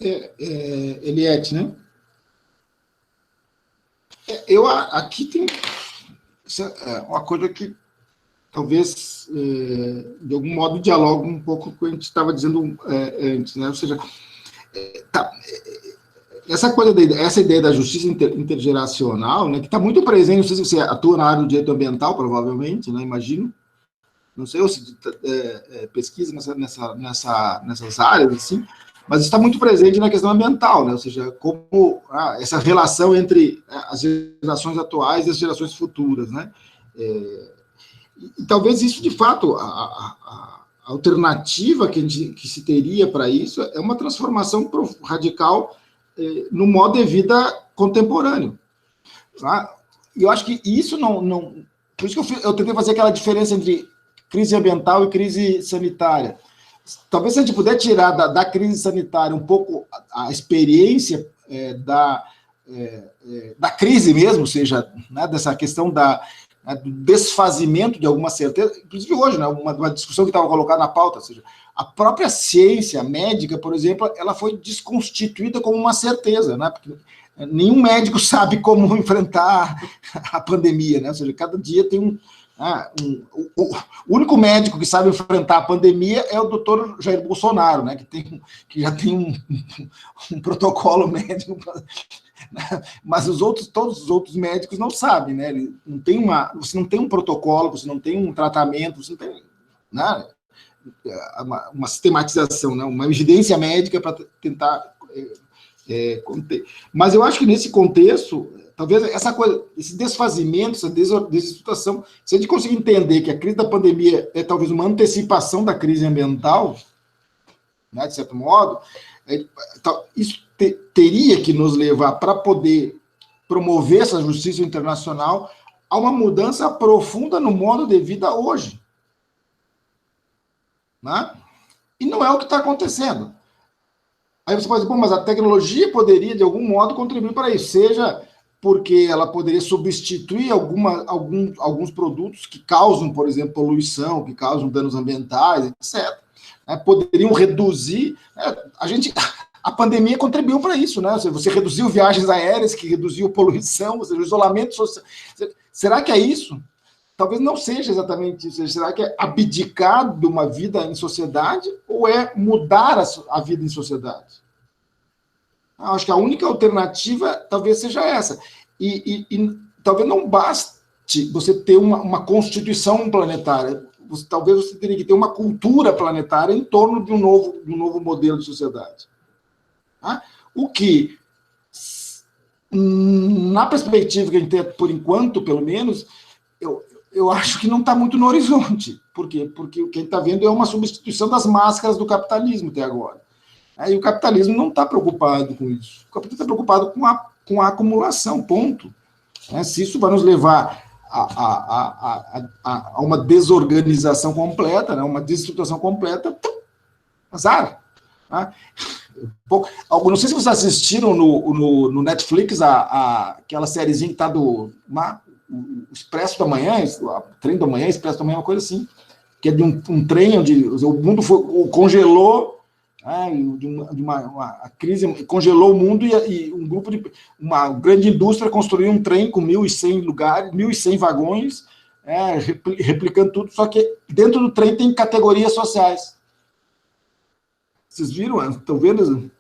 Eliette, né? Aqui tem uma coisa que talvez, de algum modo, dialoga um pouco com o que a gente estava dizendo antes, né? Ou seja, essa ideia da justiça intergeracional, né, que está muito presente, não sei se você atua na área do direito ambiental, provavelmente, né, imagino, não sei, ou se pesquisa nessas áreas, assim, mas está muito presente na questão ambiental, né? Ou seja, como essa relação entre as gerações atuais e as gerações futuras, né? E talvez isso, de fato, alternativa que se teria para isso é uma transformação radical no modo de vida contemporâneo. Tá? E eu acho que isso não... Por isso que eu tentei fazer aquela diferença entre crise ambiental e crise sanitária. Talvez se a gente puder tirar da crise sanitária um pouco a experiência da crise mesmo, ou seja, né, dessa questão do desfazimento de alguma certeza, inclusive hoje, né, uma discussão que estava colocada na pauta, ou seja, a própria ciência médica, por exemplo, ela foi desconstituída como uma certeza, né, porque nenhum médico sabe como enfrentar a pandemia, né, ou seja, cada dia tem o único médico que sabe enfrentar a pandemia é o doutor Jair Bolsonaro, né, que já tem um protocolo médico, mas todos os outros médicos não sabem, né? Você não tem um protocolo, você não tem um tratamento, você não tem nada, uma sistematização, né? Uma evidência médica para tentar conter. Mas eu acho que nesse contexto, talvez essa coisa, esse desfazimento, essa desestruturação, se a gente conseguir entender que a crise da pandemia é talvez uma antecipação da crise ambiental, né, de certo modo, isso teria que nos levar, para poder promover essa justiça internacional, a uma mudança profunda no modo de vida hoje. Né? E não é o que está acontecendo. Aí você pode dizer, mas a tecnologia poderia, de algum modo, contribuir para isso, seja porque ela poderia substituir alguns produtos que causam, por exemplo, poluição, que causam danos ambientais, etc. Poderiam reduzir... A pandemia contribuiu para isso, né? Você reduziu viagens aéreas, que reduziu poluição, ou seja, o isolamento social. Será que é isso? Talvez não seja exatamente isso. Será que é abdicar de uma vida em sociedade ou é mudar a vida em sociedade? Eu acho que a única alternativa talvez seja essa. E talvez não baste você ter uma constituição planetária. Talvez você teria que ter uma cultura planetária em torno de um novo modelo de sociedade. O que, na perspectiva que a gente tem, por enquanto, pelo menos, eu acho que não está muito no horizonte. Por quê? Porque o que a gente está vendo é uma substituição das máscaras do capitalismo até agora. E o capitalismo não está preocupado com isso. O capitalismo está preocupado com a acumulação, ponto. Se isso vai nos levar a uma desorganização completa, né, uma desestruturação completa, azar. Não sei se vocês assistiram no Netflix aquela sériezinha que está do Expresso da Manhã, Trem da Manhã, Expresso da Manhã, uma coisa assim, que é de um trem onde o mundo congelou, de uma crise, congelou o mundo e uma grande indústria construiu um trem com 1.100 lugares, 1.100 vagões, replicando tudo, só que dentro do trem tem categorias sociais. Vocês viram? Estão vendo?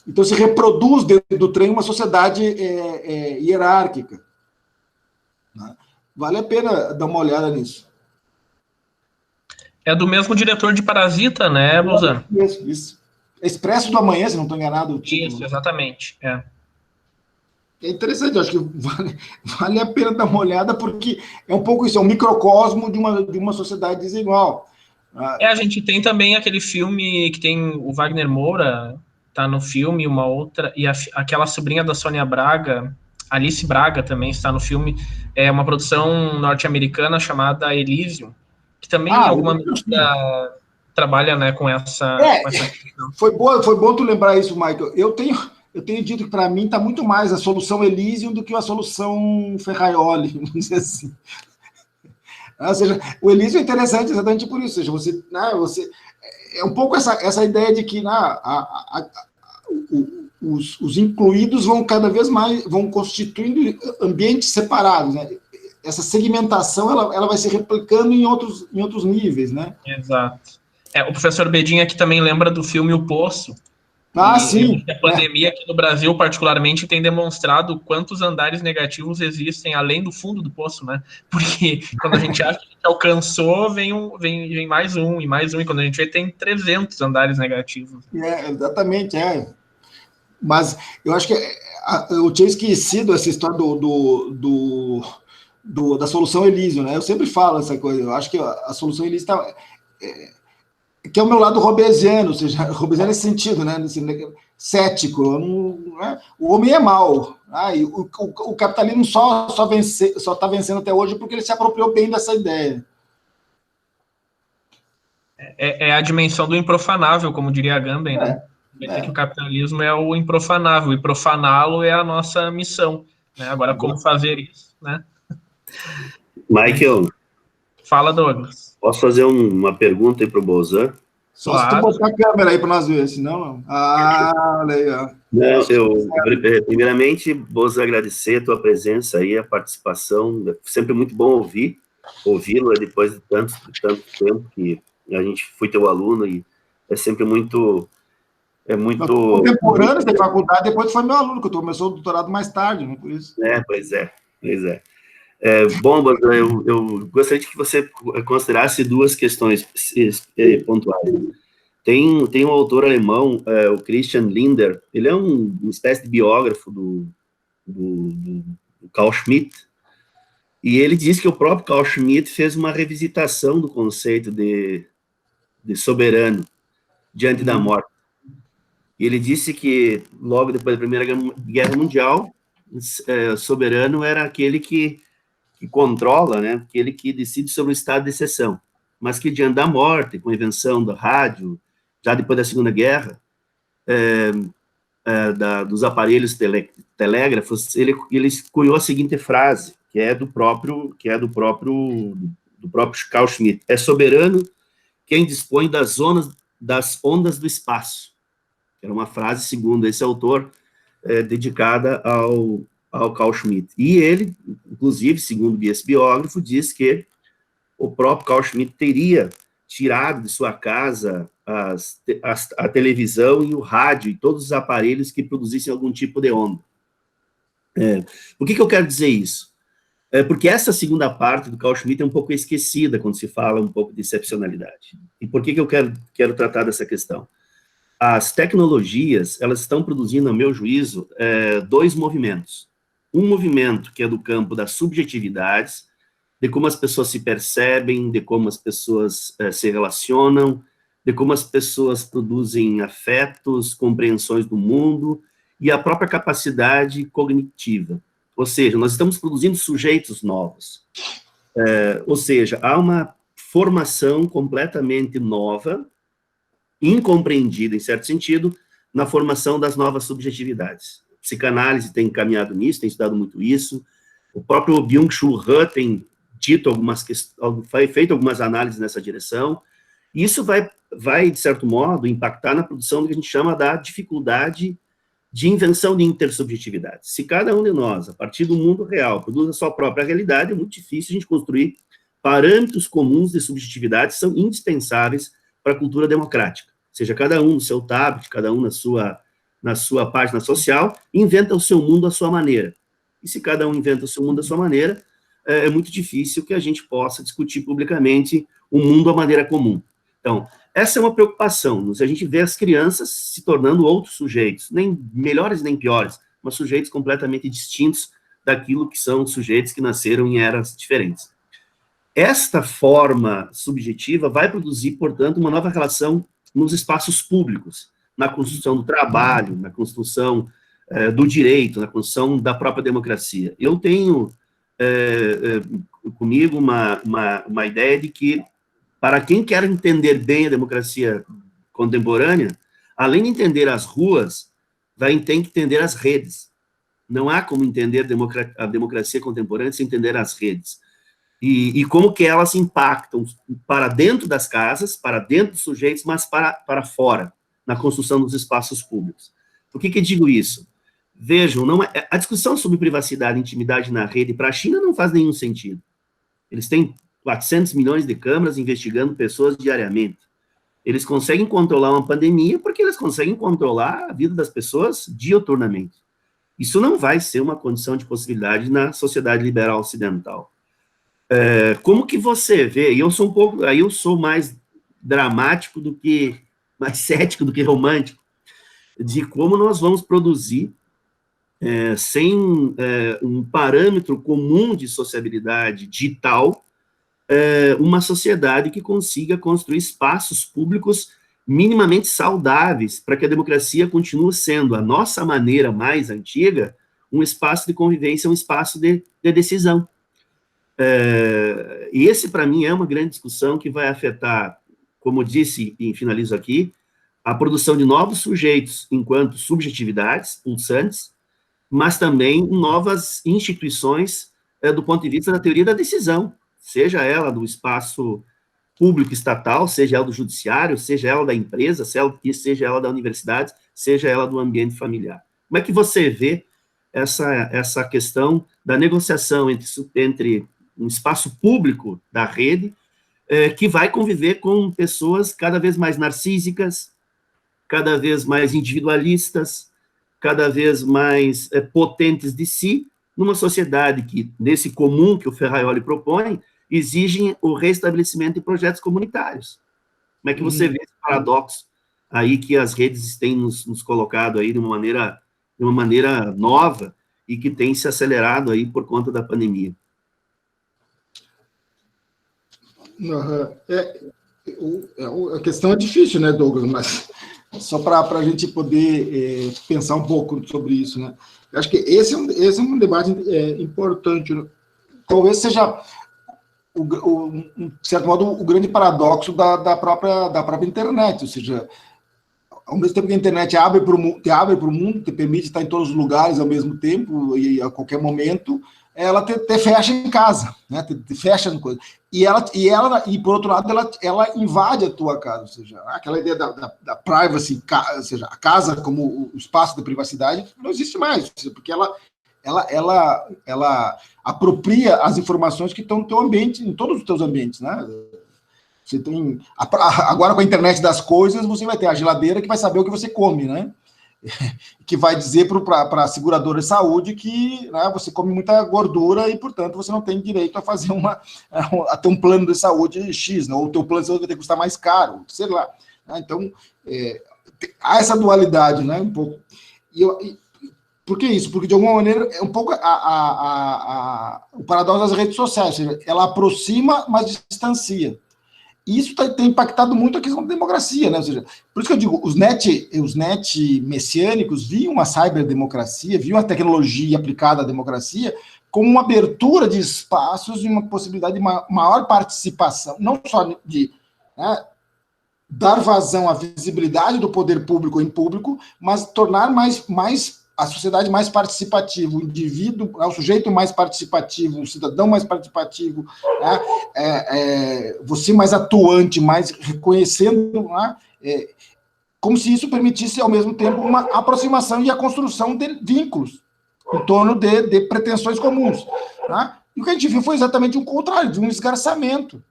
Então se reproduz dentro do trem uma sociedade hierárquica. Vale a pena dar uma olhada nisso. É do mesmo diretor de Parasita, né, Bolzano? Isso. Expresso do Amanhã, se não estou enganado. O título. Isso, exatamente. É interessante, acho que vale a pena dar uma olhada, porque é um pouco isso, é um microcosmo de uma sociedade desigual. A gente tem também aquele filme que tem o Wagner Moura, tá no filme, uma outra, e aquela sobrinha da Sônia Braga, Alice Braga também está no filme, é uma produção norte-americana chamada Elysium, que também em alguma medida trabalha, né, com essa questão. Foi bom tu lembrar isso, Michael. Eu tenho dito que para mim está muito mais a solução Elysium do que a solução Ferraioli, vamos dizer assim. Ou seja, o Elysium é interessante exatamente por isso. Ou seja, você é um pouco essa ideia de que os incluídos vão cada vez mais constituindo ambientes separados, né? Essa segmentação ela vai se replicando em outros níveis, né? Exato. O professor Bedin aqui também lembra do filme O Poço. Sim. A pandemia aqui no Brasil, particularmente, tem demonstrado quantos andares negativos existem além do fundo do poço, né? Porque quando a gente acha que a gente alcançou, vem mais um, e quando a gente vê, tem 300 andares negativos. Exatamente, Mas eu acho que eu tinha esquecido essa história da solução Elysium, né? Eu sempre falo essa coisa, eu acho que a solução Elysium que é o meu lado robesiano, ou seja, robesiano nesse sentido, né? Cético. O homem é mau. E o capitalismo só está vencendo até hoje porque ele se apropriou bem dessa ideia. É a dimensão do improfanável, como diria Agamben, né? Que o capitalismo é o improfanável, e profaná-lo é a nossa missão. Né? Agora, como fazer isso, né? Michael. Fala, Douglas. Posso fazer uma pergunta aí para o Bolzan? Só se tu botar a câmera aí para nós ver, senão não. Olha aí, ó. Não, primeiramente, Bolzan, agradecer a tua presença aí, a participação. É sempre muito bom ouvi-lo depois de tanto tempo que a gente foi teu aluno, e é sempre muito... Contemporâneo da faculdade, depois foi meu aluno, que eu começou o doutorado mais tarde, né, por isso. Pois é. Bom, eu gostaria de que você considerasse duas questões pontuais. Tem um autor alemão, o Christian Linder, ele é uma espécie de biógrafo do Carl Schmitt, e ele diz que o próprio Carl Schmitt fez uma revisitação do conceito de soberano diante da morte. E ele disse que, logo depois da Primeira Guerra Mundial, soberano era aquele que controla, né, aquele que decide sobre o estado de exceção, mas que diante da morte, com a invenção do rádio, já depois da Segunda Guerra, dos aparelhos telégrafos, ele cunhou a seguinte frase, que é do próprio Carl Schmitt: é soberano quem dispõe das ondas do espaço. Era uma frase, segundo esse autor, dedicada ao Carl Schmitt. E ele, inclusive, segundo esse biógrafo, diz que o próprio Carl Schmitt teria tirado de sua casa a televisão e o rádio e todos os aparelhos que produzissem algum tipo de onda. Por que eu quero dizer isso? Porque essa segunda parte do Carl Schmitt é um pouco esquecida quando se fala um pouco de excepcionalidade. E por que eu quero tratar dessa questão? As tecnologias, elas estão produzindo, a meu juízo, dois movimentos. Um movimento que é do campo das subjetividades, de como as pessoas se percebem, de como as pessoas se relacionam, de como as pessoas produzem afetos, compreensões do mundo, e a própria capacidade cognitiva. Ou seja, nós estamos produzindo sujeitos novos. Ou seja, há uma formação completamente nova, incompreendida, em certo sentido, na formação das novas subjetividades. A psicanálise tem caminhado nisso, tem estudado muito isso. O próprio Byung-Chul Han tem dito feito algumas análises nessa direção. E isso vai, de certo modo, impactar na produção do que a gente chama da dificuldade de invenção de intersubjetividade. Se cada um de nós, a partir do mundo real, produz a sua própria realidade, é muito difícil a gente construir parâmetros comuns de subjetividade que são indispensáveis para a cultura democrática. Ou seja, cada um no seu tablet, cada um na sua página social, inventa o seu mundo à sua maneira. E se cada um inventa o seu mundo à sua maneira, é muito difícil que a gente possa discutir publicamente o mundo à maneira comum. Então, essa é uma preocupação. Se a gente vê as crianças se tornando outros sujeitos, nem melhores nem piores, mas sujeitos completamente distintos daquilo que são sujeitos que nasceram em eras diferentes. Esta forma subjetiva vai produzir, portanto, uma nova relação nos espaços públicos, na construção do trabalho, na construção do direito, na construção da própria democracia. Eu tenho comigo uma ideia de que, para quem quer entender bem a democracia contemporânea, além de entender as ruas, tem que entender as redes. Não há como entender a democracia contemporânea sem entender as redes. E como que elas impactam para dentro das casas, para dentro dos sujeitos, mas para fora, na construção dos espaços públicos. Por que eu digo isso? Vejam, a discussão sobre privacidade e intimidade na rede para a China não faz nenhum sentido. Eles têm 400 milhões de câmeras investigando pessoas diariamente. Eles conseguem controlar uma pandemia porque eles conseguem controlar a vida das pessoas diuturnamente. Isso não vai ser uma condição de possibilidade na sociedade liberal ocidental. Como que você vê, aí eu sou mais dramático mais cético do que romântico, de como nós vamos produzir, sem um parâmetro comum de sociabilidade digital, uma sociedade que consiga construir espaços públicos minimamente saudáveis, para que a democracia continue sendo, a nossa maneira mais antiga, um espaço de convivência, um espaço de decisão. E esse, para mim, é uma grande discussão que vai afetar, como disse, e finalizo aqui, a produção de novos sujeitos enquanto subjetividades pulsantes, mas também novas instituições do ponto de vista da teoria da decisão, seja ela do espaço público estatal, seja ela do judiciário, seja ela da empresa, seja ela da universidade, seja ela do ambiente familiar. Como é que você vê essa questão da negociação entre um espaço público da rede, que vai conviver com pessoas cada vez mais narcísicas, cada vez mais individualistas, cada vez mais potentes de si, numa sociedade que, nesse comum que o Ferraioli propõe, exigem o restabelecimento de projetos comunitários. Como é que você vê esse paradoxo aí que as redes têm nos colocado aí de uma maneira nova e que tem se acelerado aí por conta da pandemia? A questão é difícil, né, Douglas? Mas só para a gente poder pensar um pouco sobre isso, né? Eu acho que esse é um debate importante. Talvez seja, de certo modo, o grande paradoxo da própria internet, ou seja, ao mesmo tempo que a internet abre para o mundo, te permite estar em todos os lugares ao mesmo tempo e a qualquer momento, ela te fecha em casa, né? Te fecha no coisa. E por outro lado, ela invade a tua casa, ou seja, aquela ideia da privacy, ou seja, a casa como o espaço da privacidade não existe mais, porque ela apropria as informações que estão no teu ambiente, em todos os teus ambientes, né? Você tem agora com a internet das coisas, você vai ter a geladeira que vai saber o que você come, né? Que vai dizer para a seguradora de saúde que, né, você come muita gordura e, portanto, você não tem direito a fazer a ter um plano de saúde X, né? Ou o teu plano de saúde vai ter que custar mais caro, sei lá. Então, há essa dualidade, né? Um pouco. Por que isso? Porque, de alguma maneira, é um pouco o paradoxo das redes sociais, ou seja, ela aproxima, mas distancia. E isso tem impactado muito a questão da democracia, né? Ou seja, por isso que eu digo, os net messiânicos viam a cyberdemocracia, viam a tecnologia aplicada à democracia como uma abertura de espaços e uma possibilidade de maior participação, não só de dar vazão à visibilidade do poder público em público, mas tornar mais a sociedade mais participativa, o indivíduo, o sujeito mais participativo, o cidadão mais participativo, você mais atuante, mais reconhecendo, como se isso permitisse, ao mesmo tempo, uma aproximação e a construção de vínculos em torno de pretensões comuns. E o que a gente viu foi exatamente o contrário, de um esgarçamento.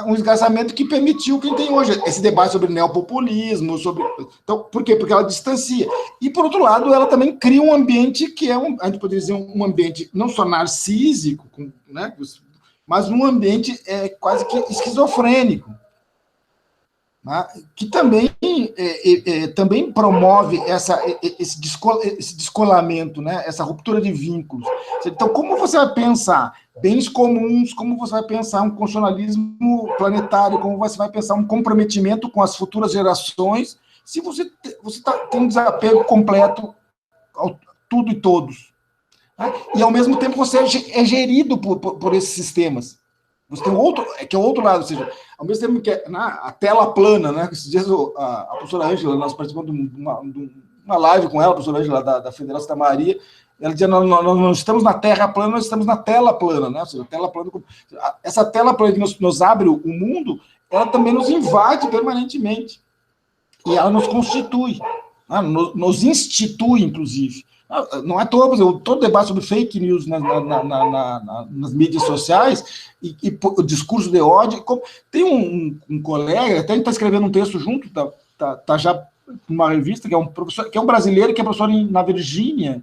Um esgarçamento que permitiu quem tem hoje esse debate sobre neopopulismo, então, por quê? Porque ela distancia. E, por outro lado, ela também cria um ambiente que a gente poderia dizer, um ambiente não só narcísico, né, mas um ambiente quase que esquizofrênico, né, que também promove esse descolamento, né, essa ruptura de vínculos. Então, como você vai pensar bens comuns, como você vai pensar um constitucionalismo planetário, como você vai pensar um comprometimento com as futuras gerações, se você tem um desapego completo ao tudo e todos, né? E, ao mesmo tempo, você é gerido por esses sistemas. Você tem o outro lado, ou seja, ao mesmo tempo que a tela plana, né? Esses dias a professora Ângela, nós participamos de uma live com ela, a professora Ângela da Federal Santa Maria, ela dizia, nós não estamos na terra plana, nós estamos na tela plana, né? Ou seja, essa tela plana que nos abre o mundo, ela também nos invade permanentemente. E ela nos constitui, né? Nos institui, inclusive. Não é todo debate sobre fake news nas mídias sociais e o discurso de ódio. Tem um colega, até a gente está escrevendo um texto junto, tá já numa revista, que é um professor, que é um brasileiro, que é professor na Virgínia,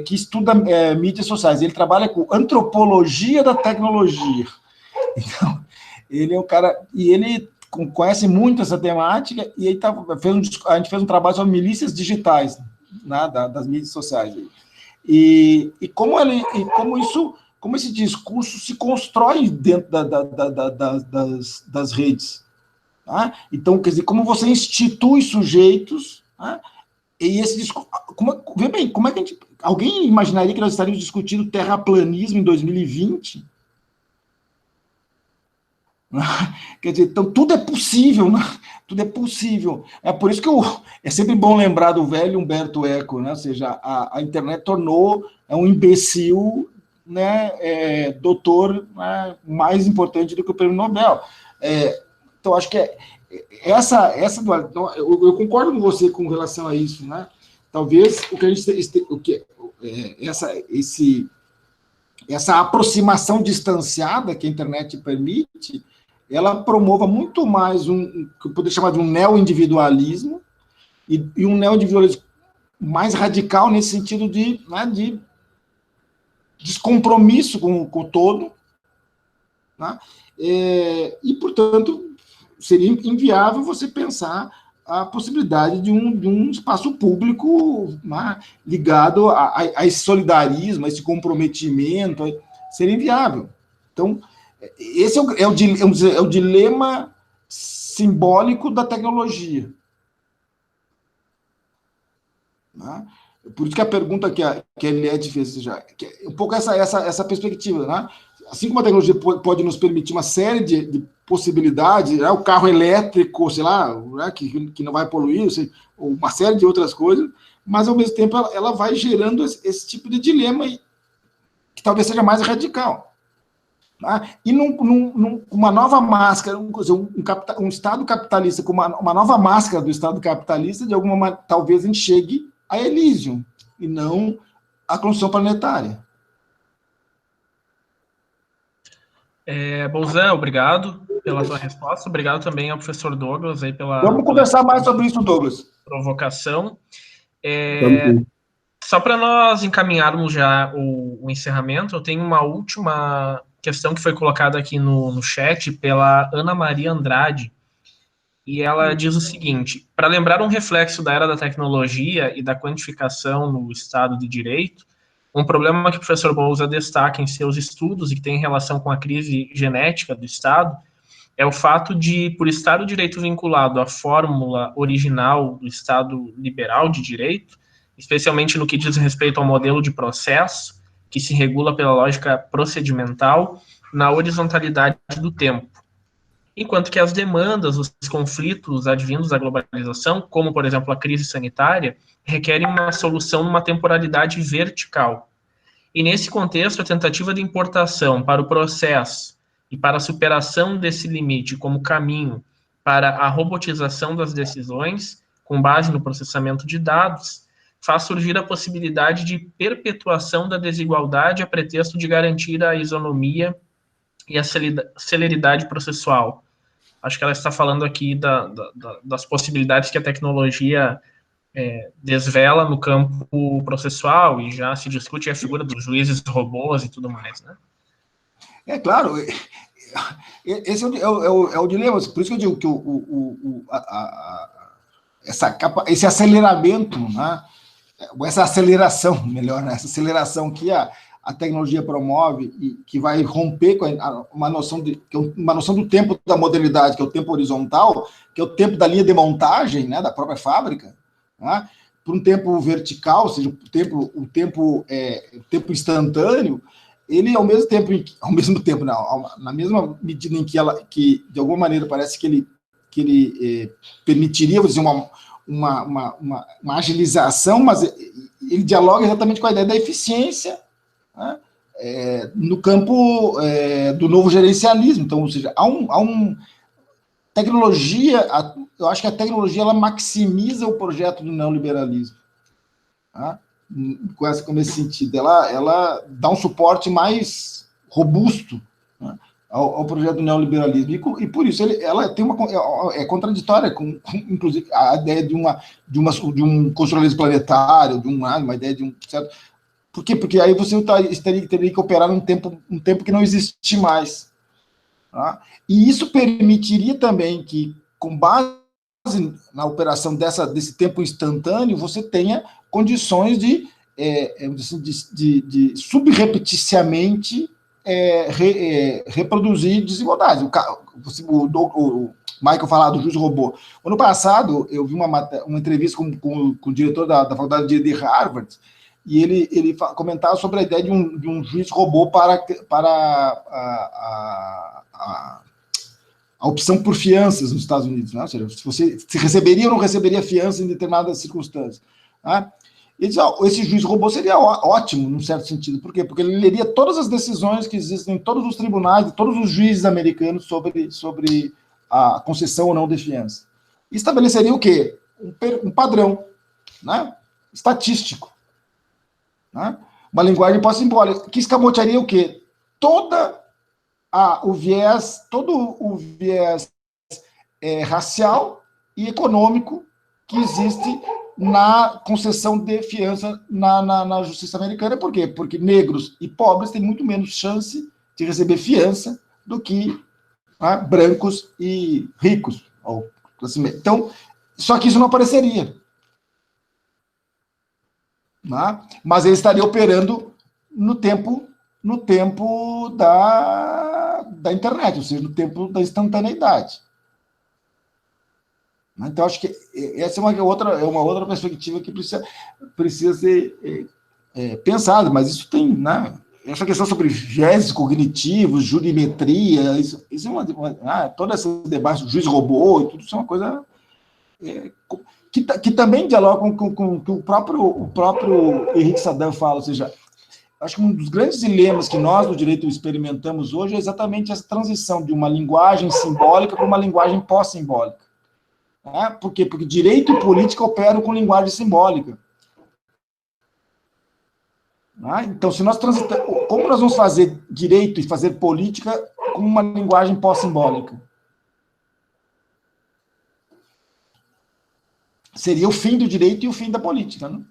que estuda mídias sociais. Ele trabalha com antropologia da tecnologia. Então, ele é um cara, e ele conhece muito essa temática, e aí a gente fez um trabalho sobre milícias digitais, né, das mídias sociais. E como isso como esse discurso se constrói dentro das redes. Tá? Então, quer dizer, como você institui sujeitos, tá? E esse discurso... Vê bem, como é que alguém imaginaria que nós estaríamos discutindo terraplanismo em 2020? Quer dizer, então tudo é possível, né? Tudo é possível. É por isso que é sempre bom lembrar do velho Humberto Eco, né? Ou seja, a internet tornou um imbecil, né, doutor, né, mais importante do que o prêmio Nobel. Então, acho que essa então, eu concordo com você com relação a isso, né? Talvez o que a gente essa aproximação distanciada que a internet permite, ela promova muito mais que eu poderia chamar de um neo-individualismo, e um neo-individualismo mais radical nesse sentido de descompromisso com o todo, né? E, portanto, seria inviável você pensar a possibilidade de um espaço público, né, ligado a esse solidarismo, a esse comprometimento, seria inviável. Então, esse é o dilema simbólico da tecnologia. Né? Por isso que a pergunta que a Eliette fez já, que é um pouco essa perspectiva, né? Assim como a tecnologia pode nos permitir uma série de possibilidades, né? O carro elétrico, sei lá, né? que não vai poluir, ou uma série de outras coisas, mas, ao mesmo tempo, ela vai gerando esse tipo de dilema que talvez seja mais radical. Tá? E uma nova máscara, um Estado capitalista com uma nova máscara do Estado capitalista, de alguma maneira, talvez a gente chegue a Elysium, e não a construção planetária. Bolzan, obrigado pela sua resposta. Obrigado também ao professor Douglas aí Vamos conversar mais sobre isso, Douglas. Provocação. Só para nós encaminharmos já o encerramento, eu tenho uma última questão que foi colocada aqui no chat pela Ana Maria Andrade, e ela diz o seguinte: para lembrar um reflexo da era da tecnologia e da quantificação no Estado de Direito, um problema que o professor Bolza destaca em seus estudos e que tem relação com a crise genética do Estado é o fato de, por estar o direito vinculado à fórmula original do Estado liberal de direito, especialmente no que diz respeito ao modelo de processo, que se regula pela lógica procedimental, na horizontalidade do tempo. Enquanto que as demandas, os conflitos advindos da globalização, como, por exemplo, a crise sanitária, requerem uma solução numa temporalidade vertical. E, nesse contexto, a tentativa de importação para o processo e para a superação desse limite como caminho para a robotização das decisões, com base no processamento de dados, faz surgir a possibilidade de perpetuação da desigualdade a pretexto de garantir a isonomia e a celeridade processual. Acho que ela está falando aqui das possibilidades que a tecnologia desvela no campo processual, e já se discute a figura dos juízes robôs e tudo mais, né? Claro, esse é o dilema, por isso que eu digo que esse aceleramento, né, essa aceleração, melhor, né, essa aceleração que a tecnologia promove e que vai romper com uma noção do tempo da modernidade, que é o tempo horizontal, que é o tempo da linha de montagem, né, da própria fábrica, né, para um tempo vertical, ou seja, o tempo instantâneo. Ele, ao mesmo tempo, não, na mesma medida em que de alguma maneira parece que ele permitiria, vou dizer, uma agilização, mas ele dialoga exatamente com a ideia da eficiência, né, no campo do novo gerencialismo. Então, ou seja, tecnologia, eu acho que a tecnologia ela maximiza o projeto do neoliberalismo, tá? Com esse sentido, ela dá um suporte mais robusto, né, ao projeto do neoliberalismo, e por isso ela tem é contraditória com inclusive, a ideia de um construcionalismo planetário, uma ideia de um certo... Por quê? Porque aí você teria que operar num tempo que não existe mais. Tá? E isso permitiria também que, com base na operação desse tempo instantâneo, você tenha condições de de subrepeticiamente reproduzir desigualdades. O Michael falar do juiz robô. Ano passado, eu vi uma entrevista com o diretor da Faculdade de Direito de Harvard, e ele comentava sobre a ideia de um juiz robô para a opção por fianças nos Estados Unidos, né? Ou seja, se receberia ou não receberia fiança em determinadas circunstâncias. Né? E diz, esse juiz robô seria ótimo, num certo sentido. Por quê? Porque ele leria todas as decisões que existem em todos os tribunais, de todos os juízes americanos sobre a concessão ou não de fiança. E estabeleceria o quê? Um padrão, né? Estatístico. Né? Uma linguagem pós-simbólica, que escamotearia o quê? Todo o viés racial e econômico que existe na concessão de fiança na justiça americana. Por quê? Porque negros e pobres têm muito menos chance de receber fiança do que brancos e ricos. Então, só que isso não apareceria. Mas ele estaria operando no tempo da internet, ou seja, no tempo da instantaneidade. Então, acho que essa é uma outra perspectiva que precisa ser pensada, mas isso tem, né? Essa questão sobre viés cognitivos, jurimetria, isso é todo esse debate do juiz robô, e tudo isso é uma coisa que também dialoga com o próprio Henrique Sadan fala, ou seja, acho que um dos grandes dilemas que nós, do direito, experimentamos hoje é exatamente essa transição de uma linguagem simbólica para uma linguagem pós-simbólica. Por quê? Porque direito e política operam com linguagem simbólica. Então, se nós transitamos, como nós vamos fazer direito e fazer política com uma linguagem pós-simbólica? Seria o fim do direito e o fim da política, né?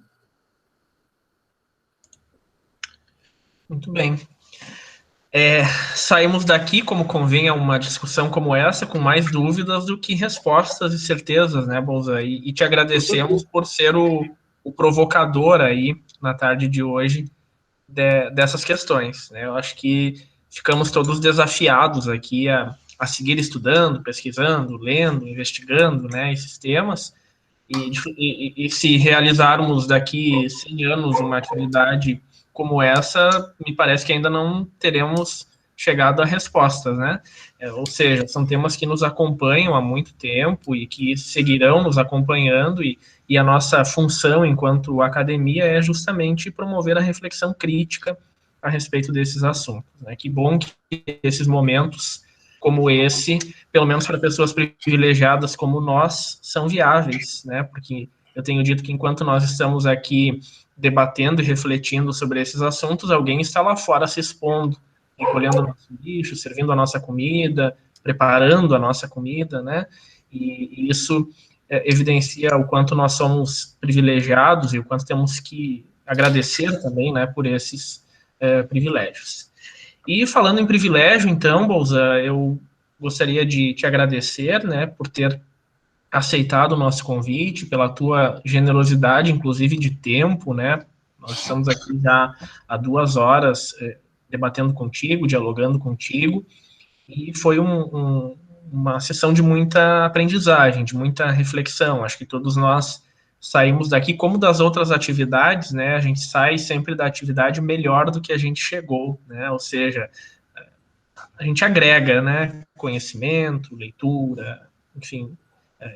Muito bem. Saímos daqui, como convém a uma discussão como essa, com mais dúvidas do que respostas e certezas, né, Bolzan? E te agradecemos por ser o provocador aí, na tarde de hoje, dessas questões, né? Eu acho que ficamos todos desafiados aqui a seguir estudando, pesquisando, lendo, investigando, né, esses temas, e se realizarmos daqui 100 anos uma atividade como essa, me parece que ainda não teremos chegado a respostas, né? Ou seja, são temas que nos acompanham há muito tempo e que seguirão nos acompanhando, e a nossa função enquanto academia é justamente promover a reflexão crítica a respeito desses assuntos, né? Que bom que esses momentos como esse, pelo menos para pessoas privilegiadas como nós, são viáveis, né? Porque eu tenho dito que enquanto nós estamos aqui debatendo e refletindo sobre esses assuntos, alguém está lá fora se expondo, recolhendo o nosso lixo, servindo a nossa comida, preparando a nossa comida, né? E isso evidencia o quanto nós somos privilegiados e o quanto temos que agradecer também, né, por esses privilégios. E falando em privilégio, então, Bolzan, eu gostaria de te agradecer, né, por ter aceitado o nosso convite, pela tua generosidade, inclusive de tempo, né? Nós estamos aqui já há 2 horas debatendo contigo, dialogando contigo, e foi uma sessão de muita aprendizagem, de muita reflexão. Acho que todos nós saímos daqui, como das outras atividades, né? A gente sai sempre da atividade melhor do que a gente chegou, né? Ou seja, a gente agrega, né? Conhecimento, leitura, enfim,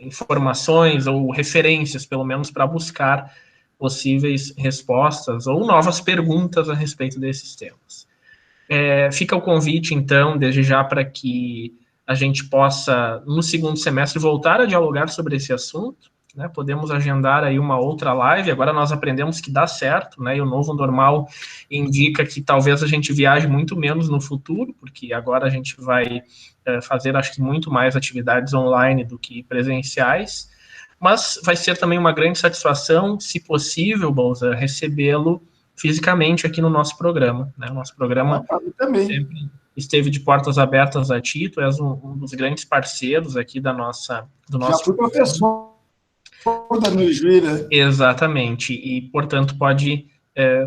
informações ou referências, pelo menos, para buscar possíveis respostas ou novas perguntas a respeito desses temas. Fica o convite, então, desde já, para que a gente possa, no segundo semestre, voltar a dialogar sobre esse assunto, né? Podemos agendar aí uma outra live. Agora nós aprendemos que dá certo, né? E o novo normal indica que talvez a gente viaje muito menos no futuro, porque agora a gente vai fazer, acho que, muito mais atividades online do que presenciais, mas vai ser também uma grande satisfação, se possível, Bolzan, recebê-lo fisicamente aqui no nosso programa, né? O nosso programa sempre esteve de portas abertas a ti, tu és um dos grandes parceiros aqui do nosso Já fui professor da Luiz Vira. Exatamente, e, portanto, pode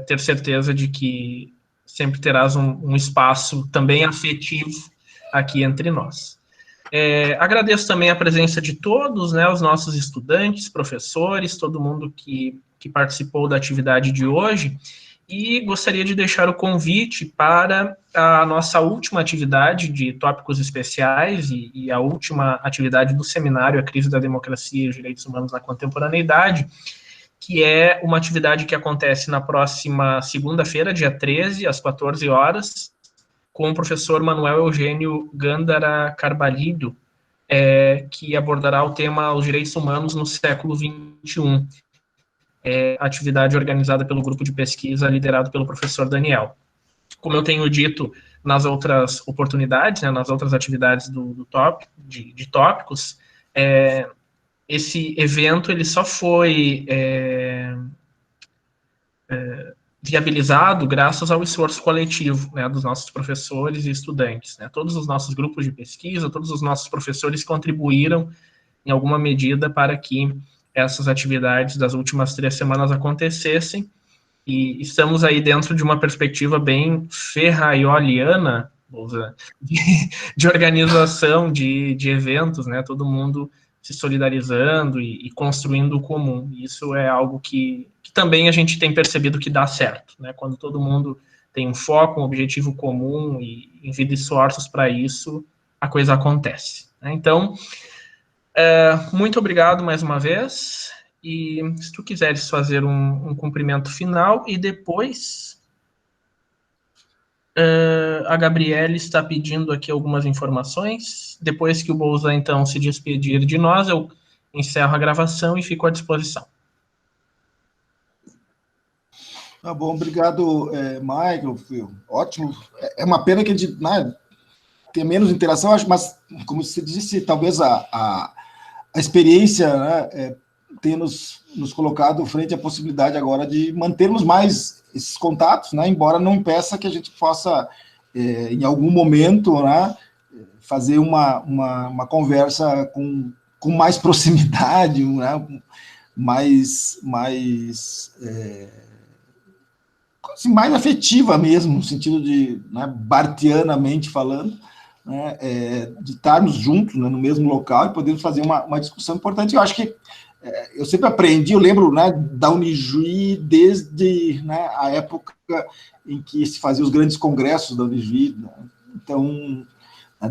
ter certeza de que sempre terás um espaço também afetivo aqui entre nós. Agradeço também a presença de todos, né, os nossos estudantes, professores, todo mundo que participou da atividade de hoje, e gostaria de deixar o convite para a nossa última atividade de tópicos especiais e a última atividade do seminário A Crise da Democracia e os Direitos Humanos na Contemporaneidade, que é uma atividade que acontece na próxima segunda-feira, dia 13, às 14 horas, com o professor Manuel Eugênio Gândara Carballido, que abordará o tema Os Direitos Humanos no Século XXI, atividade organizada pelo grupo de pesquisa liderado pelo professor Daniel. Como eu tenho dito nas outras oportunidades, né, nas outras atividades de tópicos, esse evento ele só foi viabilizado graças ao esforço coletivo, né, dos nossos professores e estudantes, né. Todos os nossos grupos de pesquisa, todos os nossos professores contribuíram em alguma medida para que essas atividades das últimas 3 semanas acontecessem, e estamos aí dentro de uma perspectiva bem ferraioliana, de organização de eventos, né, todo mundo se solidarizando e construindo o comum. Isso é algo que também a gente tem percebido que dá certo, né, quando todo mundo tem um foco, um objetivo comum e envia esforços para isso, a coisa acontece, né? Então, muito obrigado mais uma vez, e se tu quiseres fazer um cumprimento final, e depois a Gabriele está pedindo aqui algumas informações. Depois que o Bolzan, então, se despedir de nós, eu encerro a gravação e fico à disposição. Tá bom, obrigado, Michael. Ótimo. É uma pena que a gente tenha menos interação, acho, mas, como você disse, talvez a experiência, né, tenha nos colocado frente à possibilidade agora de mantermos mais esses contatos, né, embora não impeça que a gente possa, em algum momento, né, fazer uma conversa com mais proximidade, né, mais mais afetiva mesmo, no sentido de, né, barthianamente falando, né, de estarmos juntos, né, no mesmo local e podermos fazer uma discussão importante. Eu acho que eu sempre aprendi, eu lembro, né, da Unijuí desde, né, a época em que se faziam os grandes congressos da Unijuí, né, então,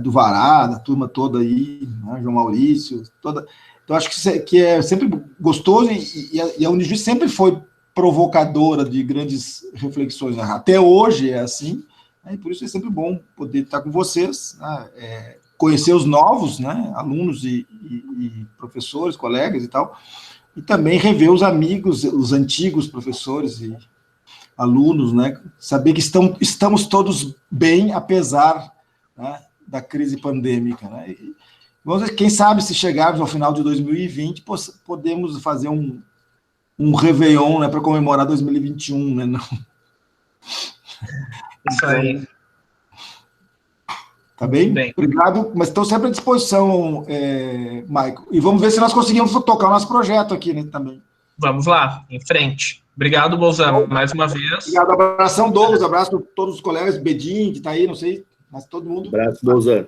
do Vará, da turma toda aí, né, João Maurício, toda. Então, acho que é sempre gostoso, e a Unijuí sempre foi provocadora de grandes reflexões, né? Até hoje é assim, né? E por isso é sempre bom poder estar com vocês, né? Conhecer os novos, né, alunos e professores, colegas e tal, e também rever os amigos, os antigos professores e alunos, né, saber que estamos todos bem, apesar, né, da crise pandêmica, né? E, vamos ver, quem sabe, se chegarmos ao final de 2020, podemos fazer um Réveillon, né, para comemorar 2021, né? Não. Isso aí. Tá bem? Obrigado, mas estou sempre à disposição, Michael. E vamos ver se nós conseguimos tocar o nosso projeto aqui, né, também. Vamos lá, em frente. Obrigado, Bolzan, mais uma vez. Obrigado, abração, Douglas, abraço a todos os colegas, Bedin, que está aí, não sei, mas todo mundo. Abraço, Bolzan.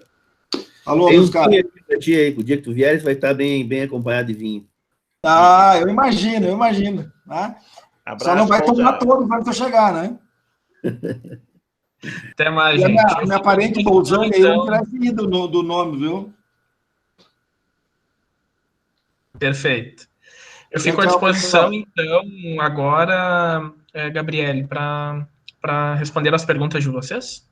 Alô, meus caras. O dia que tu vieres vai estar bem acompanhado de vinho. Ah, eu imagino. Né? Abraço, só não vai Bolzan. tomar todo quando eu chegar, né? Até mais, e gente. A minha parente Bolzan, então, eu não tivesse ido do nome, viu? Perfeito. Eu fico à disposição, então, agora, Gabriele, para responder as perguntas de vocês.